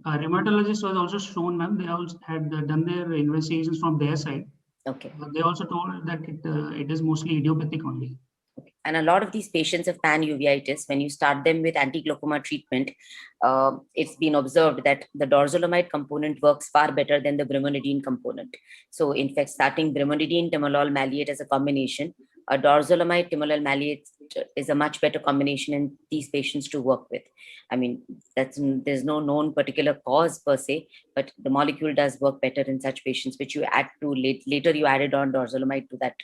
Speaker 12: Rheumatologist was also shown, ma'am. They also had done their investigations from their side.
Speaker 4: Okay.
Speaker 12: They also told that it is mostly idiopathic only.
Speaker 4: Okay. And a lot of these patients of panuveitis, when you start them with anti-glaucoma treatment, it's been observed that the dorzolamide component works far better than the brimonidine component. So in fact, starting brimonidine timolol maleate as a combination, a dorzolamide timolol maleate is a much better combination in these patients to work with. I mean, there's no known particular cause per se, but the molecule does work better in such patients, which you add to later you added on dorzolamide to that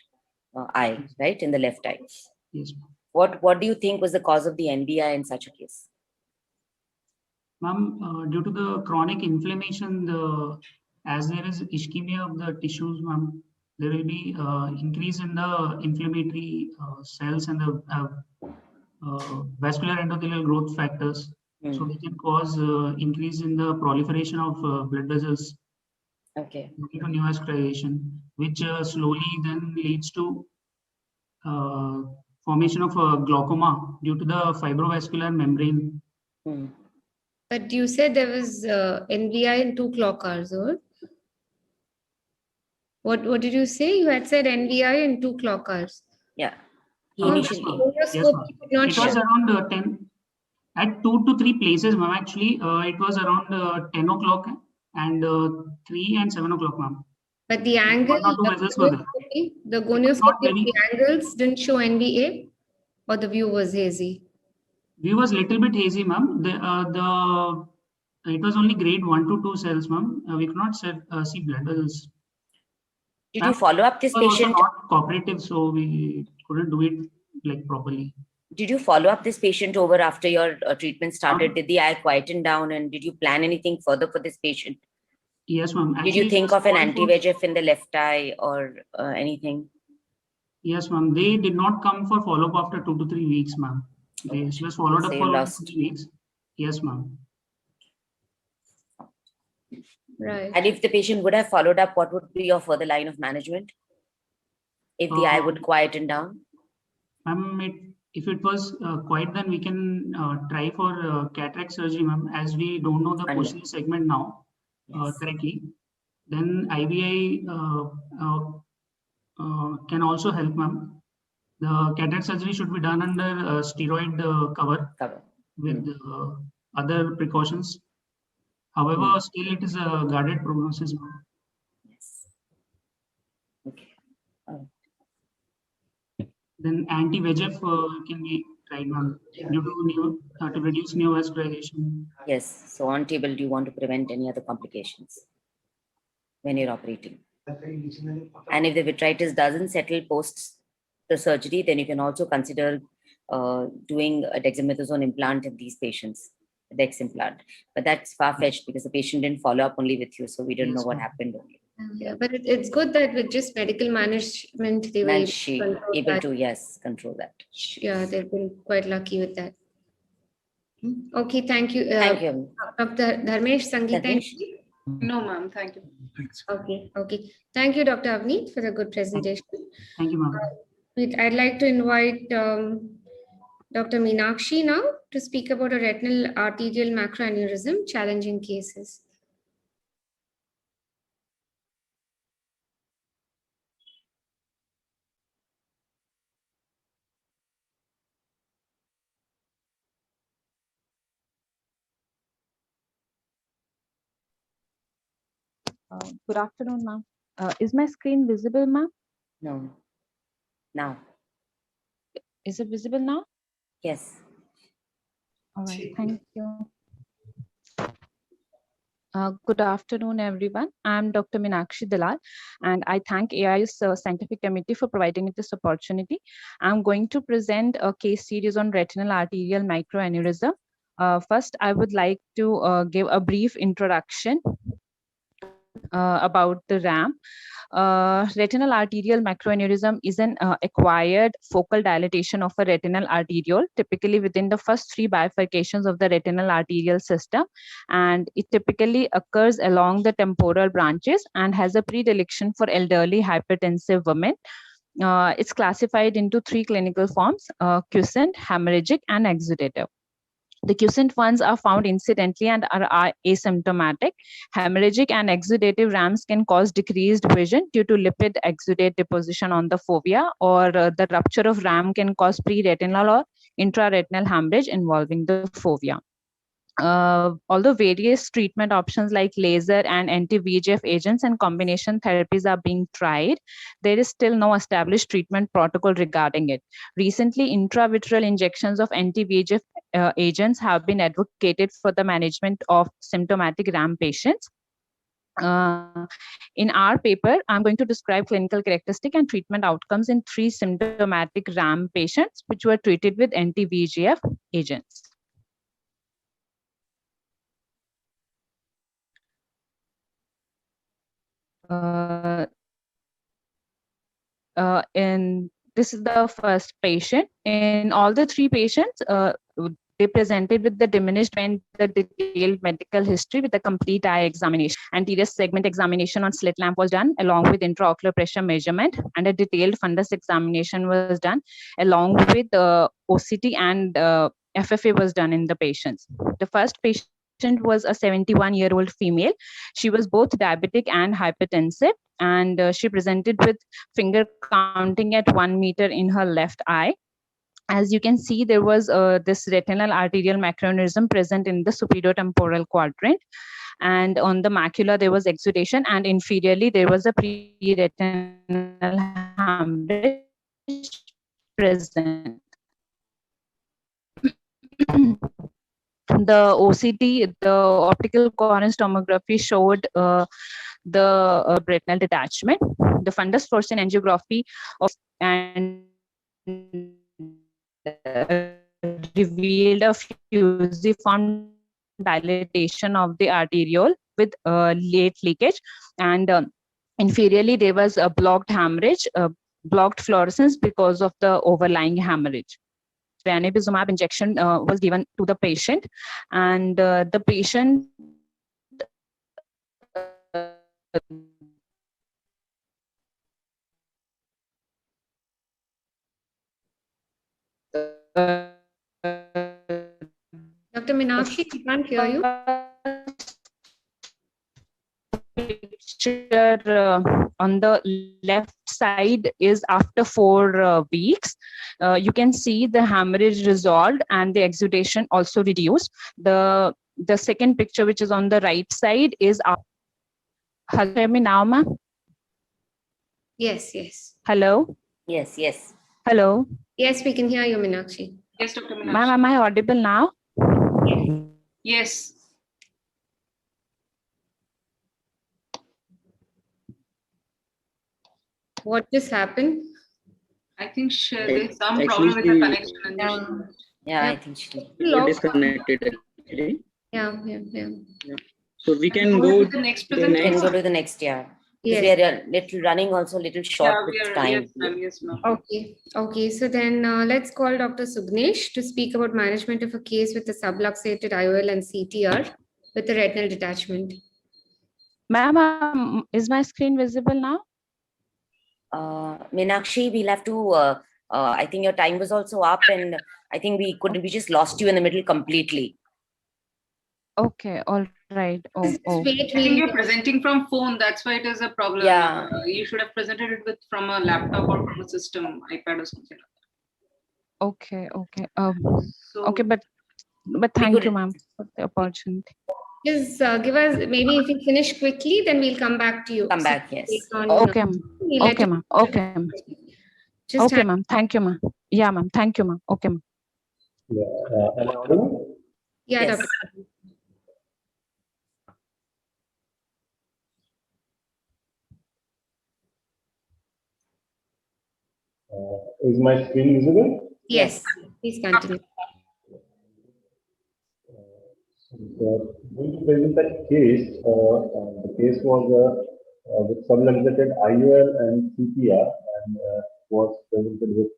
Speaker 4: eye, right, in the left eye.
Speaker 12: Yes.
Speaker 4: What do you think was the cause of the NBI in such a case?
Speaker 12: Ma'am, due to the chronic inflammation, as there is ischemia of the tissues, ma'am, there will be increase in the inflammatory cells and the vascular endothelial growth factors. So they can cause increase in the proliferation of blood vessels.
Speaker 4: Okay.
Speaker 12: Due to neovascularization, which slowly then leads to formation of glaucoma due to the fibrovascular membrane.
Speaker 3: But you said there was NBI in 2 clock hours, or? What did you say? You had said NBI in 2 clock hours.
Speaker 4: Yeah.
Speaker 12: Yes, it was around 10 at 2 to 3 places, ma'am. Actually, it was around 10 o'clock and 3 and 7 o'clock, ma'am.
Speaker 3: But the angle, the gonioscopy, the angles didn't show NBA, or the view was hazy?
Speaker 12: View was little bit hazy, ma'am. It was only grade 1 to 2 cells, ma'am. We could not see blood vessels.
Speaker 4: Did you follow up this patient?
Speaker 12: Not cooperative, so we couldn't do it like properly.
Speaker 4: Did you follow up this patient over after your treatment started? Did the eye quieten down, and did you plan anything further for this patient?
Speaker 12: Yes, ma'am.
Speaker 4: Did you think of an anti-VEGF in the left eye or anything?
Speaker 12: Yes, ma'am. They did not come for follow-up after 2 to 3 weeks, ma'am. She was followed up for 3 weeks. Yes, ma'am.
Speaker 3: Right.
Speaker 4: And if the patient would have followed up, what would be your further line of management? If the eye would quieten down?
Speaker 12: Ma'am, if it was quiet, then we can try for cataract surgery, ma'am, as we don't know the posterior segment now correctly. Then IVI can also help, ma'am. The cataract surgery should be done under steroid cover with other precautions. However, still it is a guarded prognosis, ma'am.
Speaker 4: Yes. Okay.
Speaker 12: Then anti-VEGF can be tried, ma'am, due to to reduce neovascularization.
Speaker 4: Yes. So on table, do you want to prevent any other complications when you're operating? And if the vitritis doesn't settle post the surgery, then you can also consider doing a dexamethasone implant in these patients, the dex implant. But that's far-fetched because the patient didn't follow up only with you, so we didn't know what happened.
Speaker 3: Yeah, but it's good that with just medical management, they were
Speaker 4: And
Speaker 3: able
Speaker 4: she
Speaker 3: to control
Speaker 4: able
Speaker 3: that.
Speaker 4: to, yes, control that.
Speaker 3: Yeah, they've been quite lucky with that. Okay, thank you.
Speaker 4: Thank you.
Speaker 3: Dr. Dharmesh, Sangeeta.
Speaker 4: Dharmesh?
Speaker 1: No, ma'am. Thank you.
Speaker 3: Okay. Thank you, Dr. Avneet, for the good presentation.
Speaker 12: Thank you, ma'am.
Speaker 3: I'd like to invite Dr. Meenakshi now to speak about a retinal arterial macroaneurysm challenging cases.
Speaker 14: Good afternoon, ma'am. Is my screen visible, ma'am?
Speaker 4: No. Now.
Speaker 14: Is it visible now?
Speaker 4: Yes.
Speaker 14: All right, thank you. Good afternoon, everyone. I'm Dr. Meenakshi Dalal, and I thank AI's Scientific Committee for providing me this opportunity. I'm going to present a case series on retinal arterial microaneurysm. First, I would like to give a brief introduction about the RAM. Retinal arterial macroaneurysm is an acquired focal dilatation of a retinal arteriole, typically within the first 3 bifurcations of the retinal arterial system, and it typically occurs along the temporal branches and has a predilection for elderly hypertensive women. It's classified into 3 clinical forms: quiescent, hemorrhagic, and exudative. The quiescent ones are found incidentally and are asymptomatic. Hemorrhagic and exudative RAMs can cause decreased vision due to lipid exudate deposition on the fovea, or the rupture of RAM can cause pre-retinal or intraretinal hemorrhage involving the fovea. Although various treatment options like laser and anti-VEGF agents and combination therapies are being tried, there is still no established treatment protocol regarding it. Recently, intravitreal injections of anti-VEGF agents have been advocated for the management of symptomatic RAM patients. In our paper, I'm going to describe clinical characteristic and treatment outcomes in 3 symptomatic RAM patients which were treated with anti-VEGF agents. And this is the first patient. In all the 3 patients, they presented with the diminished and the detailed medical history with a complete eye examination. Anterior segment examination on slit lamp was done along with intraocular pressure measurement, and a detailed fundus examination was done along with OCT and FFA was done in the patients. The first patient was a 71-year-old female. She was both diabetic and hypertensive, and she presented with finger counting at 1 meter in her left eye. As you can see, there was this retinal arterial macroaneurysm present in the superior temporal quadrant, and on the macula there was exudation, and inferiorly there was a pre-retinal hemorrhage present. The OCT, the optical coherence tomography, showed the retinal detachment. The fundus fluorescein angiography and revealed a fusiform dilatation of the arteriole with late leakage, and inferiorly there was a blocked hemorrhage, blocked fluorescence because of the overlying hemorrhage. Ranibizumab injection was given to the patient, and the patient
Speaker 3: Dr. Meenakshi, we can't hear you.
Speaker 14: picture on the left side is after 4 weeks. You can see the hemorrhage resolved and the exudation also reduced. The second picture, which is on the right side, is hello, hear me now, ma'am?
Speaker 3: Yes, yes.
Speaker 14: Hello?
Speaker 4: Yes, yes.
Speaker 14: Hello?
Speaker 3: Yes, we can hear you, Meenakshi.
Speaker 1: Yes, Dr.
Speaker 14: Ma'am,
Speaker 1: Meenakshi.
Speaker 14: am I audible now?
Speaker 1: Yes.
Speaker 3: What just happened?
Speaker 1: I think there's some
Speaker 7: Actually,
Speaker 1: problem with the
Speaker 7: she
Speaker 1: connection. And
Speaker 4: Yeah, I think she.
Speaker 7: got disconnected actually.
Speaker 3: Yeah.
Speaker 7: So we can
Speaker 1: go
Speaker 7: go
Speaker 1: to the next
Speaker 7: to the
Speaker 4: We can
Speaker 7: next.
Speaker 4: go to the next year.
Speaker 3: Yes.
Speaker 4: We are little running also little short
Speaker 1: Yeah,
Speaker 4: with
Speaker 1: we are,
Speaker 4: time.
Speaker 1: yes, ma'am, yes, ma'am.
Speaker 3: Okay. So then let's call Dr. Sugnesh to speak about management of a case with a subluxated IOL and CTR with a retinal detachment.
Speaker 14: Ma'am, is my screen visible now?
Speaker 4: Meenakshi, we'll have to. I think your time was also up, and I think we just lost you in the middle completely.
Speaker 14: Okay, all right.
Speaker 3: Wait,
Speaker 1: I think you're presenting from phone. That's why it is a problem.
Speaker 4: Yeah.
Speaker 1: You should have presented it from a laptop or from a system, iPad or something.
Speaker 14: Okay.
Speaker 1: So,
Speaker 14: okay, but thank you, ma'am, for the opportunity.
Speaker 3: Just give us, maybe if you finish quickly, then we'll come back to you.
Speaker 4: Come back, yes.
Speaker 14: Okay, ma'am. Okay, ma'am. Okay, ma'am.
Speaker 3: Just
Speaker 14: Okay, ma'am. Thank you, ma'am. Yeah, ma'am. Thank you, ma'am. Okay, ma'am.
Speaker 15: Yeah, am I audible?
Speaker 3: Yeah,
Speaker 4: Yes.
Speaker 3: Dr.
Speaker 15: Is my screen visible?
Speaker 3: Yes, please continue.
Speaker 15: Going to present that case. The case was with subluxated IOL and CPR and was presented with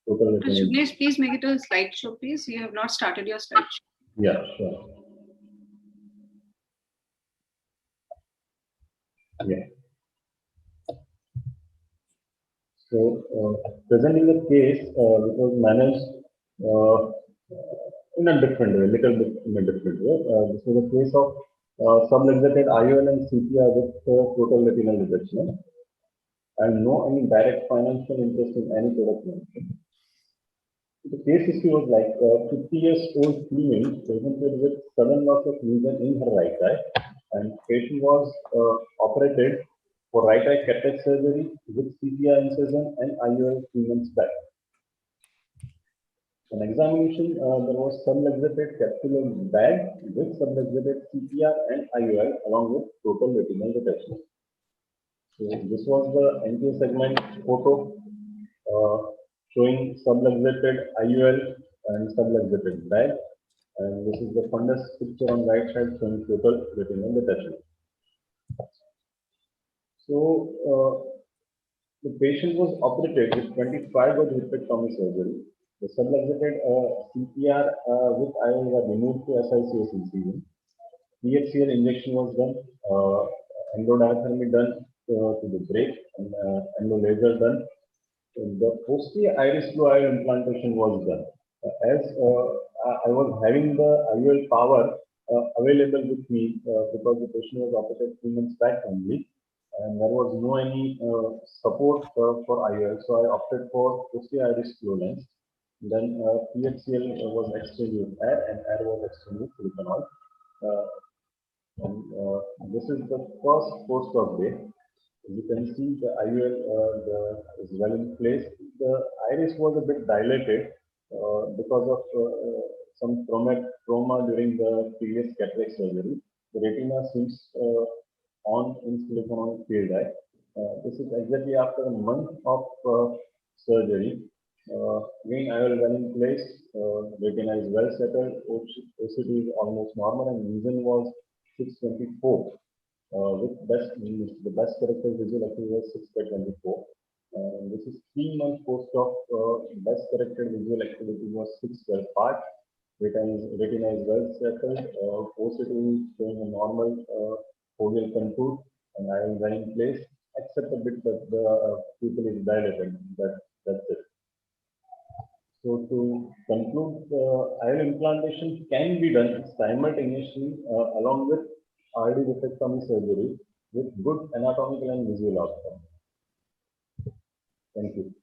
Speaker 15: total
Speaker 1: Dr.
Speaker 15: retinal.
Speaker 1: Sugnesh, please make it a slideshow, please. You have not started your slideshow.
Speaker 15: Yeah, sure. Yeah. So, presenting the case, which was managed in a different way, little bit in a different way. This was a case of subluxated IOL and CPR with total retinal detachment, and no any direct financial interest in any product mentioned. The case history was like 50 years old female presented with sudden loss of vision in her right eye, and patient was operated for right eye cataract surgery with CPR incision and IOL 3 months back. On examination, there was subluxated capsular bag with subluxated CPR and IOL along with total retinal detachment. So this was the anterior segment photo showing subluxated IOL and subluxated bag, and this is the fundus picture on right side showing total retinal detachment. So the patient was operated with 25 gauge vitrectomy surgery. The subluxated CPR with IOL were removed to SICS incision. PHCL injection was done, endodiathermy done to the break, and endolaser done. The posterior iris blue IOL implantation was done. As I was having the IOL power available with me because the patient was operated 3 months back only, and there was no any support for IOL, so I opted for posterior iris flow lens. Then PHCL was exchanged with air, and air was exchanged with silicone oil. And this is the first post-op day. You can see the IOL is well in place. The iris was a bit dilated because of some trauma during the previous cataract surgery. The retina seems on in silicone oil field eye. This is exactly after a month of surgery. Again, IOL well in place, retina is well settled, OCT is almost normal, and vision was 624. With the best corrected visual acuity was 6/24. This is 3 months post-op. Best corrected visual acuity was 6/12 Retina is well settled. OCT is showing a normal foveal contour, and IOL well in place, except a bit that the pupil is dilated. That's it. So to conclude, IOL implantation can be done simultaneously along with RD vitrectomy surgery with good anatomical and visual outcome. Thank you.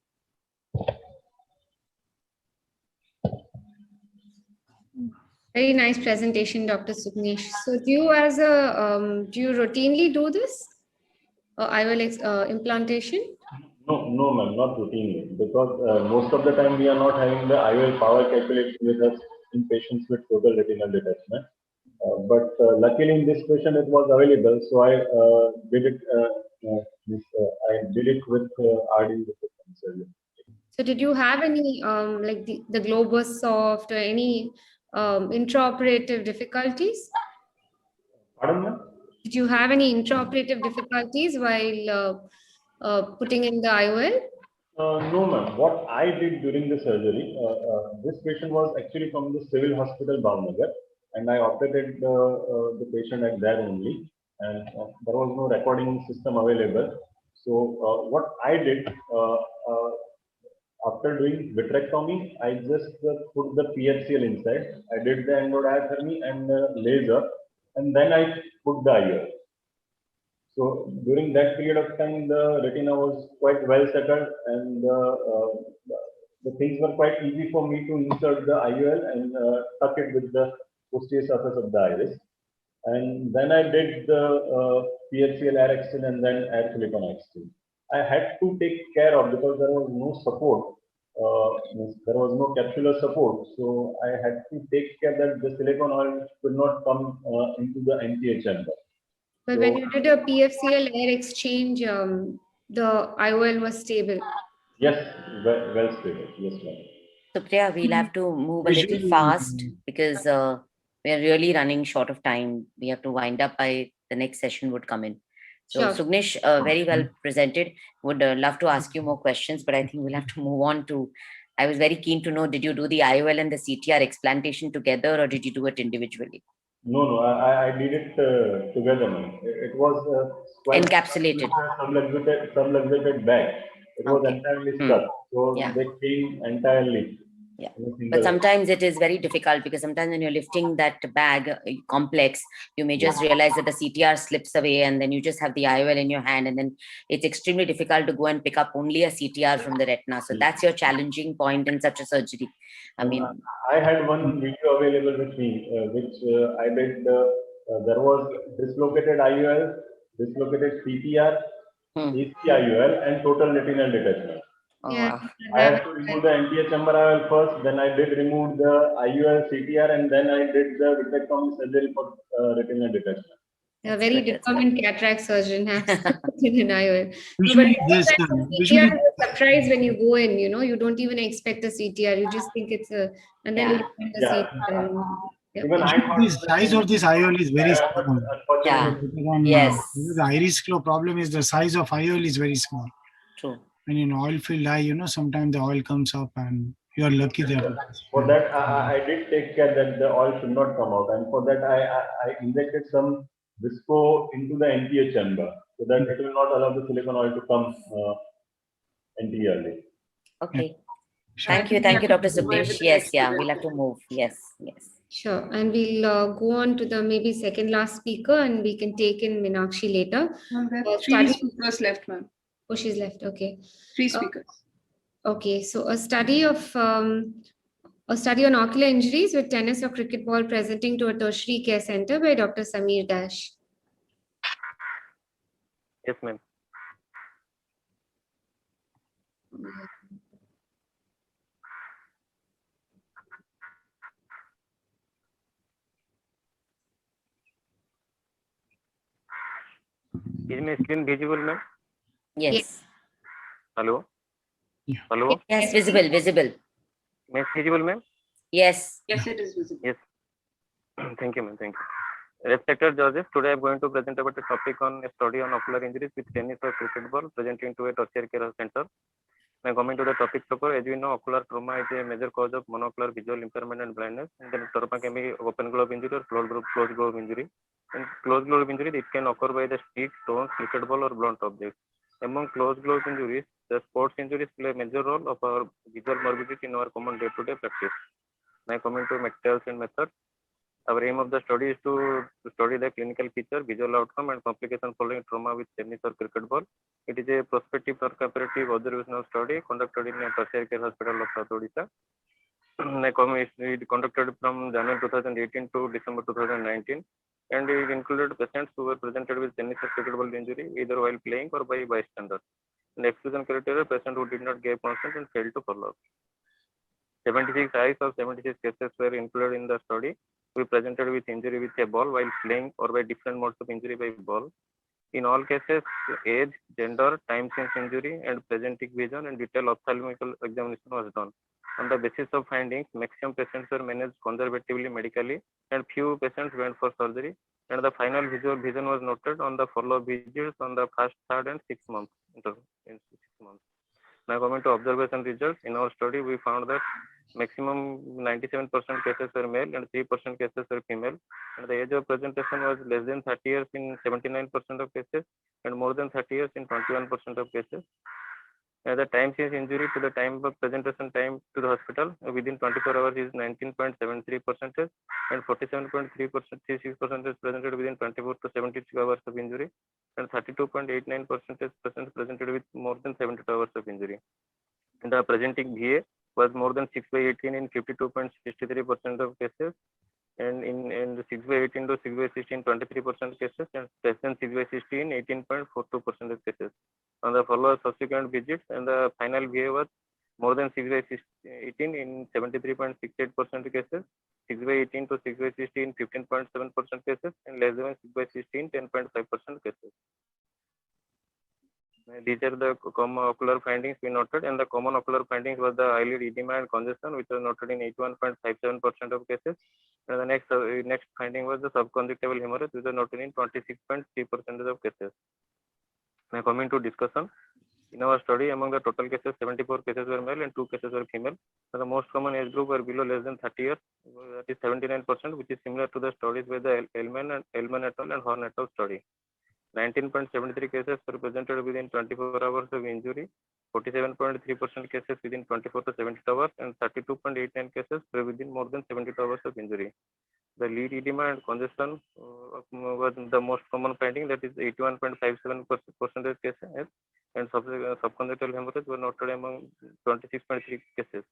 Speaker 3: Very nice presentation, Dr. Sugnesh. So do you do you routinely do this? IOL implantation?
Speaker 15: No, ma'am, not routinely, because most of the time we are not having the IOL power calculated with us in patients with total retinal detachment. But luckily in this patient it was available, so I did it. I did it with RD surgery.
Speaker 3: So did you have any like the Globus Soft or any intraoperative difficulties?
Speaker 15: Pardon, ma'am?
Speaker 3: Did you have any intraoperative difficulties while putting in the IOL?
Speaker 15: No, ma'am. What I did during the surgery, this patient was actually from the civil hospital, Bhavnagar, and I operated the patient at there only, and there was no recording system available. So what I did after doing vitrectomy, I just put the PFCL inside. I did the endodiathermy and laser, and then I put the IOL. So during that period of time, the retina was quite well settled, and the things were quite easy for me to insert the IOL and tuck it with the posterior surface of the iris. And then I did the PFCL air exchange and then air silicone exchange. I had to take care of, because there was no support, there was no capsular support. So I had to take care that the silicone oil could not come into the anterior chamber.
Speaker 3: But when you did a PFCL air exchange, the IOL was stable.
Speaker 15: Yes, well stable. Yes, ma'am.
Speaker 4: So Priya, we'll have to move a little fast because we are really running short of time. We have to wind up by the next session would come in. So
Speaker 3: Sure.
Speaker 4: Sugnesh, very well presented. Would love to ask you more questions, but I think we'll have to move on to. I was very keen to know, did you do the IOL and the CTR explantation together, or did you do it individually?
Speaker 15: No, I did it together, ma'am. It was quite
Speaker 4: Encapsulated.
Speaker 15: Subluxated bag. It was entirely stuck. So they came entirely.
Speaker 4: Yeah. But sometimes it is very difficult, because sometimes when you're lifting that bag complex, you may just realize that the CTR slips away and then you just have the IOL in your hand, and then it's extremely difficult to go and pick up only a CTR from the retina. So that's your challenging point in such a surgery. I mean,
Speaker 15: I had one video available with me, which I did. There was dislocated IOL, dislocated CTR, AC IOL, and total retinal detachment.
Speaker 3: Yeah,
Speaker 15: I had to remove the anterior chamber IOL first, then I did remove the IOL, CTR, and then I did the vitrectomy surgery for retinal detachment.
Speaker 3: A very determined cataract surgeon has in an IOL.
Speaker 6: Usually
Speaker 3: But CTR is a surprise when you go in, you don't even expect a CTR. You just think it's a, and then you find the CTR.
Speaker 15: Even
Speaker 6: the size of this IOL is very small.
Speaker 4: Yeah.
Speaker 6: Yes. The iris flow problem is the size of IOL is very small.
Speaker 4: True.
Speaker 6: When in oil-filled eye, sometimes the oil comes up and you are lucky that.
Speaker 15: For that, I did take care that the oil should not come out, and for that I injected some visco into the anterior chamber so that it will not allow the silicone oil to come anteriorly.
Speaker 4: Okay. Thank you, Dr. Sugnesh. Yes, we'll have to move. Yes.
Speaker 3: Sure, and we'll go on to the maybe second last speaker, and we can take in Meenakshi later.
Speaker 1: There are 3 speakers left, ma'am.
Speaker 3: Oh, she's left. Okay.
Speaker 1: 3 speakers.
Speaker 3: Okay, so a study on ocular injuries with tennis or cricket ball presenting to a tertiary care center by Dr. Samir Dash.
Speaker 16: Yes, ma'am. Is my screen visible, ma'am?
Speaker 4: Yes.
Speaker 16: Hello? Hello?
Speaker 4: Yes, visible.
Speaker 16: Is visible, ma'am?
Speaker 4: Yes.
Speaker 1: Yes, it is visible.
Speaker 16: Yes. Thank you, ma'am. Thank you. Respected judges, today I'm going to present about a topic on a study on ocular injuries with tennis or cricket ball presenting to a tertiary care center. Now coming to the topic proper, as we know, ocular trauma is a major cause of monocular visual impairment and blindness. And then trauma can be open globe injury or closed globe injury. In closed globe injury, it can occur by the stick, stones, cricket ball, or blunt objects. Among closed globe injuries, the sports injuries play a major role of our visual morbidity in our common day-to-day practice. Now coming to materials and methods. Our aim of the study is to study the clinical feature, visual outcome, and complication following trauma with tennis or cricket ball. It is a prospective or comparative observational study conducted in a tertiary care hospital of South Odisha. It conducted from January 2018 to December 2019, and it included patients who were presented with tennis or cricket ball injury either while playing or by bystanders. And exclusion criteria: patient who did not give consent and failed to follow up. 76 eyes of 76 cases were included in the study. We presented with injury with a ball while playing or by different modes of injury by ball. In all cases, age, gender, time since injury, and presenting vision and detailed ophthalmical examination was done. On the basis of findings, maximum patients were managed conservatively medically, and few patients went for surgery. And the final visual vision was noted on the follow-up visits on the first, third, and 6 months. Now coming to observation results, in our study we found that maximum 97% cases were male and 3% cases were female, and the age of presentation was less than 30 years in 79% of cases and more than 30 years in 21% of cases. The time since injury to the time of presentation time to the hospital within 24 hours is 19.73%, and 47.36% is presented within 24 to 72 hours of injury, and 32.89% patients presented with more than 72 hours of injury. And the presenting VA was more than 6/18 in 52.63% of cases, and in the 6/18 to 6/16 23% cases, and less than 6/16 18.42% of cases. On the follow-up subsequent visits, and the final VA was more than 6/18 in 73.68% of cases, 6/18 to 6/16 15.7% cases, and less than 6/16 10.5% cases. These are the common ocular findings we noted, and the common ocular findings was the eyelid edema and congestion, which was noted in 81.57% of cases. And the next finding was the subconjunctival hemorrhage, which was noted in 26.3% of cases. Now coming to discussion, in our study, among the total cases, 74 cases were male and 2 cases were female. So the most common age group were below less than 30 years, that is 79%, which is similar to the studies by the Elman et al. And Horn et al. Study. 19.73 cases were presented within 24 hours of injury, 47.3% cases within 24 to 72 hours, and 32.89 cases were within more than 72 hours of injury. The lead edema and congestion was the most common finding, that is 81.57% cases, and subconjunctival hemorrhage were noted among 26.3 cases.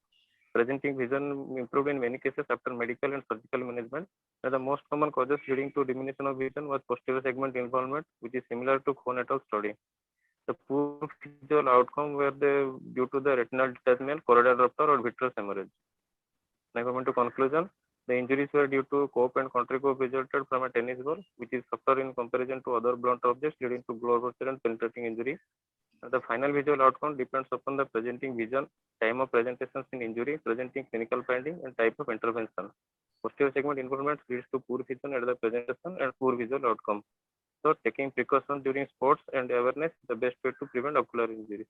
Speaker 16: Presenting vision improved in many cases after medical and surgical management. And the most common causes leading to diminution of vision was posterior segment involvement, which is similar to Horn et al. Study. The poor visual outcome were due to the retinal detachment, choroidal rupture, or vitreous hemorrhage. Now coming to conclusion, the injuries were due to cope and contra-cope resulted from a tennis ball, which is softer in comparison to other blunt objects, leading to glove rupture and penetrating injury. The final visual outcome depends upon the presenting vision, time of presentations in injury, presenting clinical finding, and type of intervention. Posterior segment involvement leads to poor vision at the presentation and poor visual outcome. So taking precautions during sports and awareness is the best way to prevent ocular injuries.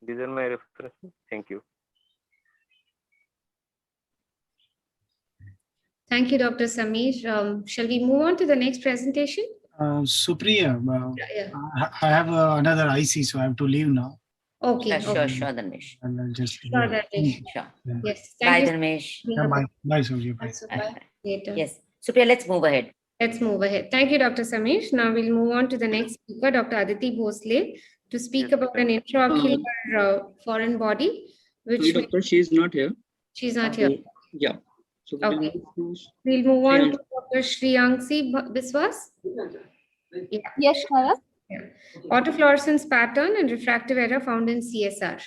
Speaker 16: These are my references. Thank you.
Speaker 3: Thank you, Dr. Sameer. Shall we move on to the next presentation?
Speaker 6: Supriya,
Speaker 3: Yeah.
Speaker 6: I have another IC, so I have to leave now.
Speaker 3: Okay.
Speaker 4: Sure, Dharmesh.
Speaker 6: And I'll just
Speaker 3: Sure, Dharmesh.
Speaker 4: Sure.
Speaker 3: Yes.
Speaker 4: Bye,
Speaker 3: Thank you.
Speaker 4: Dharmesh.
Speaker 6: Yeah, bye, Surya. Bye.
Speaker 3: Later.
Speaker 4: Yes. Supriya, let's move ahead.
Speaker 3: Let's move ahead. Thank you, Dr. Sameer. Now we'll move on to the next speaker, Dr. Aditi Bhosle, to speak about an intraocular foreign body.
Speaker 7: Sorry, doctor, she is not here.
Speaker 3: She's not here.
Speaker 7: Yeah. So
Speaker 3: Okay. We'll move on to Dr. Shriyansi Biswas.
Speaker 5: Yes, Shara.
Speaker 3: Yeah. Autofluorescence pattern and refractive error found in CSR.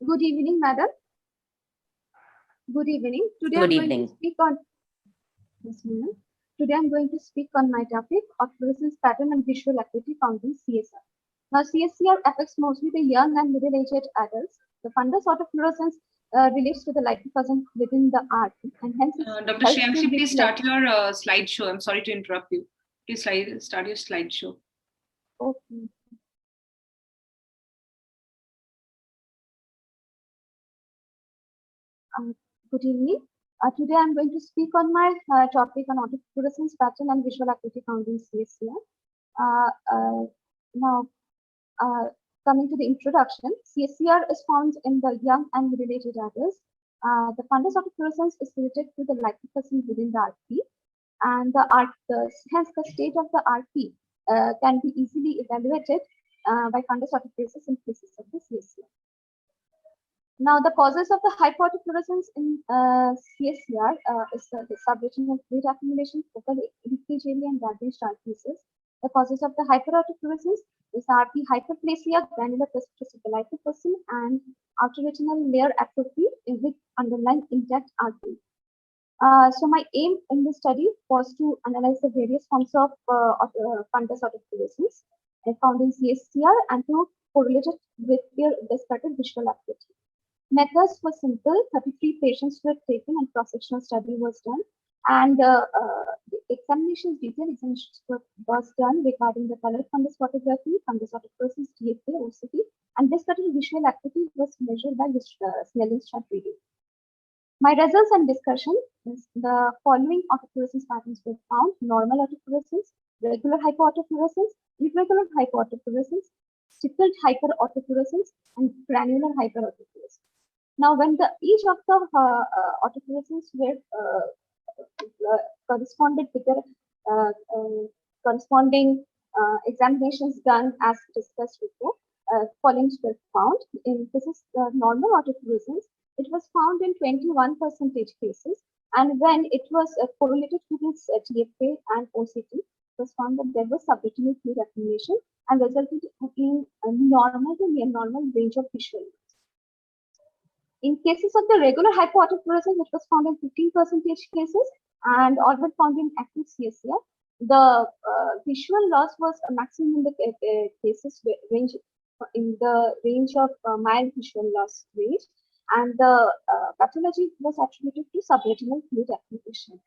Speaker 5: Good evening, madam. Good evening. Today
Speaker 4: Good
Speaker 5: I'm going
Speaker 4: evening.
Speaker 5: to speak on. Yes, madam. Today I'm going to speak on my topic of fluorescence pattern and visual acuity found in CSR. Now, CSR affects mostly the young and middle-aged adults. The fundus autofluorescence relates to the light diffusion within the art, and hence
Speaker 1: Dr. Shriyansi, please start your slideshow. I'm sorry to interrupt you. Please start your slideshow.
Speaker 5: Okay. Good evening. Today I'm going to speak on my topic on autofluorescence pattern and visual acuity found in CSR. coming to the introduction, CSCR is found in the young and middle-aged adults. The fundus autofluorescence is related to the liposuction within the RP, and hence the state of the RP can be easily evaluated by fundus autofluorescence in cases of the CSCR. Now, the causes of the hypoautofluorescence in CSCR is the subretinal fluid accumulation, focal leakage area, and damaged RPCs. The causes of the hyperautofluorescence is RP hyperplasia, granular precipitous liposuction, and outer retinal layer atrophy with underlying intact RP. So my aim in this study was to analyze the various forms of fundus autofluorescence found in CSCR and to correlate it with their described visual acuity. Methods were simple. 33 patients were taken and cross-sectional study was done. And the detailed examinations was done regarding the color fundus photography, fundus autofluorescence, DFA, OCT, and this study visual acuity was measured by Snellen's chart reading. My results and discussion is the following autofluorescence patterns were found: normal autofluorescence, regular hypoautofluorescence, irregular hypoautofluorescence, stippled hyperautofluorescence, and granular hyperautofluorescence. Now, when each of the autofluorescence were corresponded with their corresponding examinations done as discussed before, following were found. In this is the normal autofluorescence. It was found in 21% cases, and when it was correlated with its TFA and OCT, it was found that there was subretinal fluid accumulation and resulted in a normal to near normal range of visual. In cases of the regular hypoautofluorescence, which was found in 15% cases and all were found in active CSCR, the visual loss was a maximum in the cases range in the range of mild visual loss range, and the pathology was attributed to subretinal fluid accumulation.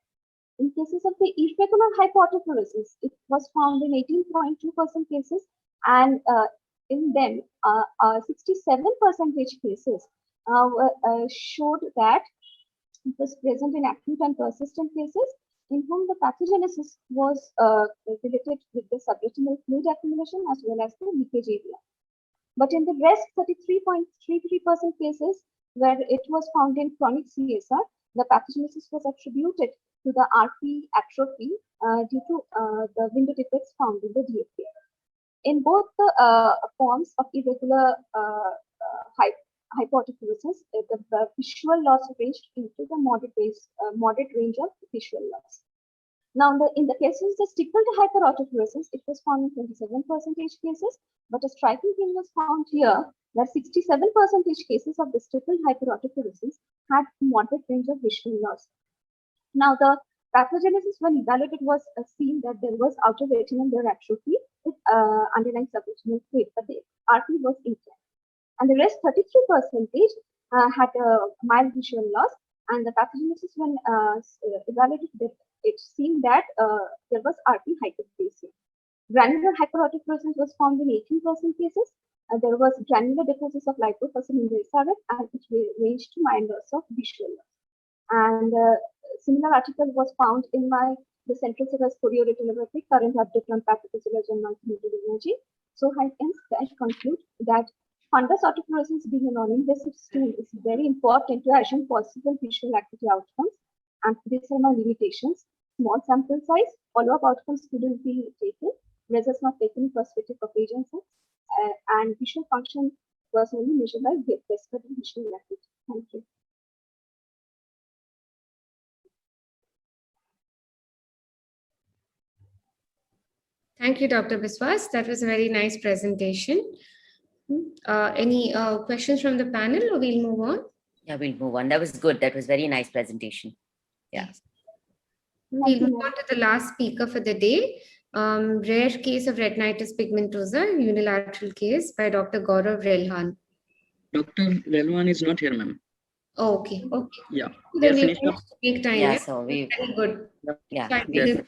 Speaker 5: In cases of the irregular hypoautofluorescence, it was found in 18.2% cases, and in them, 67% cases showed that it was present in acute and persistent cases, in whom the pathogenesis was related with the subretinal fluid accumulation as well as the leakage area. But in the rest, 33.33% cases where it was found in chronic CSR, the pathogenesis was attributed to the RP atrophy due to the window defects found in the DFA. In both the forms of irregular hypoautofluorescence, the visual loss ranged into the moderate range of visual loss. Now, in the cases of stippled hyperautofluorescence, it was found in 27% cases, but a striking thing was found here that 67% cases of the stippled hyperautofluorescence had moderate range of visual loss. Now, the pathogenesis when evaluated was seen that there was outer retinal layer atrophy with underlying subretinal fluid, but the RP was intact. And the rest 33% had a mild visual loss, and the pathogenesis when evaluated, it seemed that there was RP hyperplasia. Granular hyperautofluorescence was found in 18% cases. There was granular deposits of liposuction in the SRF, and it ranged to mild loss of visual loss. And similar article was found in the central serous chorioretinopathy, current update on pathophysiology and multimodal imaging. So I conclude that fundus autofluorescence being a non-invasive tool is very important to assume possible visual acuity outcomes. And these are my limitations: small sample size, follow-up outcomes couldn't be taken, results not taken in perspective of agency, and visual function was only measured by prescribed visual acuity. Thank you.
Speaker 3: Thank you, Dr. Biswas. That was a very nice presentation. Any questions from the panel, or we'll move on?
Speaker 4: Yeah, we'll move on. That was good. That was very nice presentation. Yeah.
Speaker 3: We'll move on to the last speaker for the day. Rare case of retinitis pigmentosa, unilateral case by Dr. Gaurav Relhan.
Speaker 7: Dr. Relhan is not here, ma'am.
Speaker 3: Oh, okay. Okay.
Speaker 7: Yeah.
Speaker 3: Then we finished to make time.
Speaker 4: Yeah, so we
Speaker 3: very good.
Speaker 4: Yeah,
Speaker 7: Yes.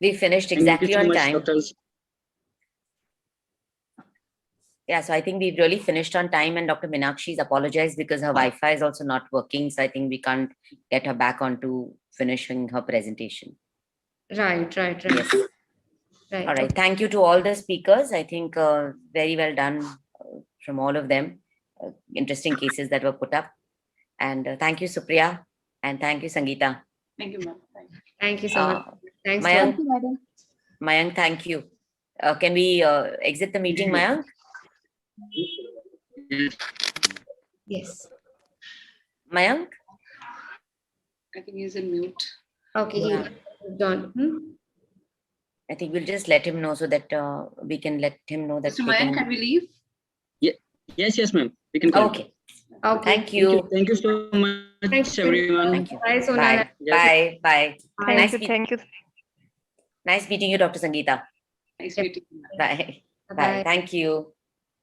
Speaker 4: we finished
Speaker 7: Thank you
Speaker 4: exactly
Speaker 7: so
Speaker 4: on
Speaker 7: much,
Speaker 4: time.
Speaker 7: doctors.
Speaker 4: Yeah, so I think we really finished on time, and Dr. Meenakshi's apologized because her Wi-Fi is also not working. So I think we can't get her back onto finishing her presentation.
Speaker 3: Right. Right.
Speaker 4: Yes.
Speaker 3: Right.
Speaker 4: All right. Thank you to all the speakers. I think very well done from all of them. Interesting cases that were put up. And thank you, Supriya, and thank you, Sangeeta.
Speaker 1: Thank you, ma'am.
Speaker 3: Thank you so much. Thanks.
Speaker 4: Mayank,
Speaker 3: for-
Speaker 4: Mayank, thank you. Can we exit the meeting, Mayank?
Speaker 3: Yes.
Speaker 4: Mayank?
Speaker 1: I think he's in mute.
Speaker 3: Okay,
Speaker 4: Yeah.
Speaker 3: John.
Speaker 4: I think we'll just let him know so that we can let him know that.
Speaker 1: Mr. Mayank, can we leave?
Speaker 7: Yes, ma'am. We can go.
Speaker 4: Okay.
Speaker 3: Okay.
Speaker 4: Thank you.
Speaker 7: Thank you so much,
Speaker 3: Thank you.
Speaker 7: everyone.
Speaker 4: Thank you.
Speaker 3: Bye, Sonal.
Speaker 4: Bye. Bye. Bye.
Speaker 13: Thank you. Thank you.
Speaker 4: Nice meeting you, Dr. Sangeeta.
Speaker 1: Nice meeting you.
Speaker 4: Bye.
Speaker 3: Bye.
Speaker 4: Bye. Thank you.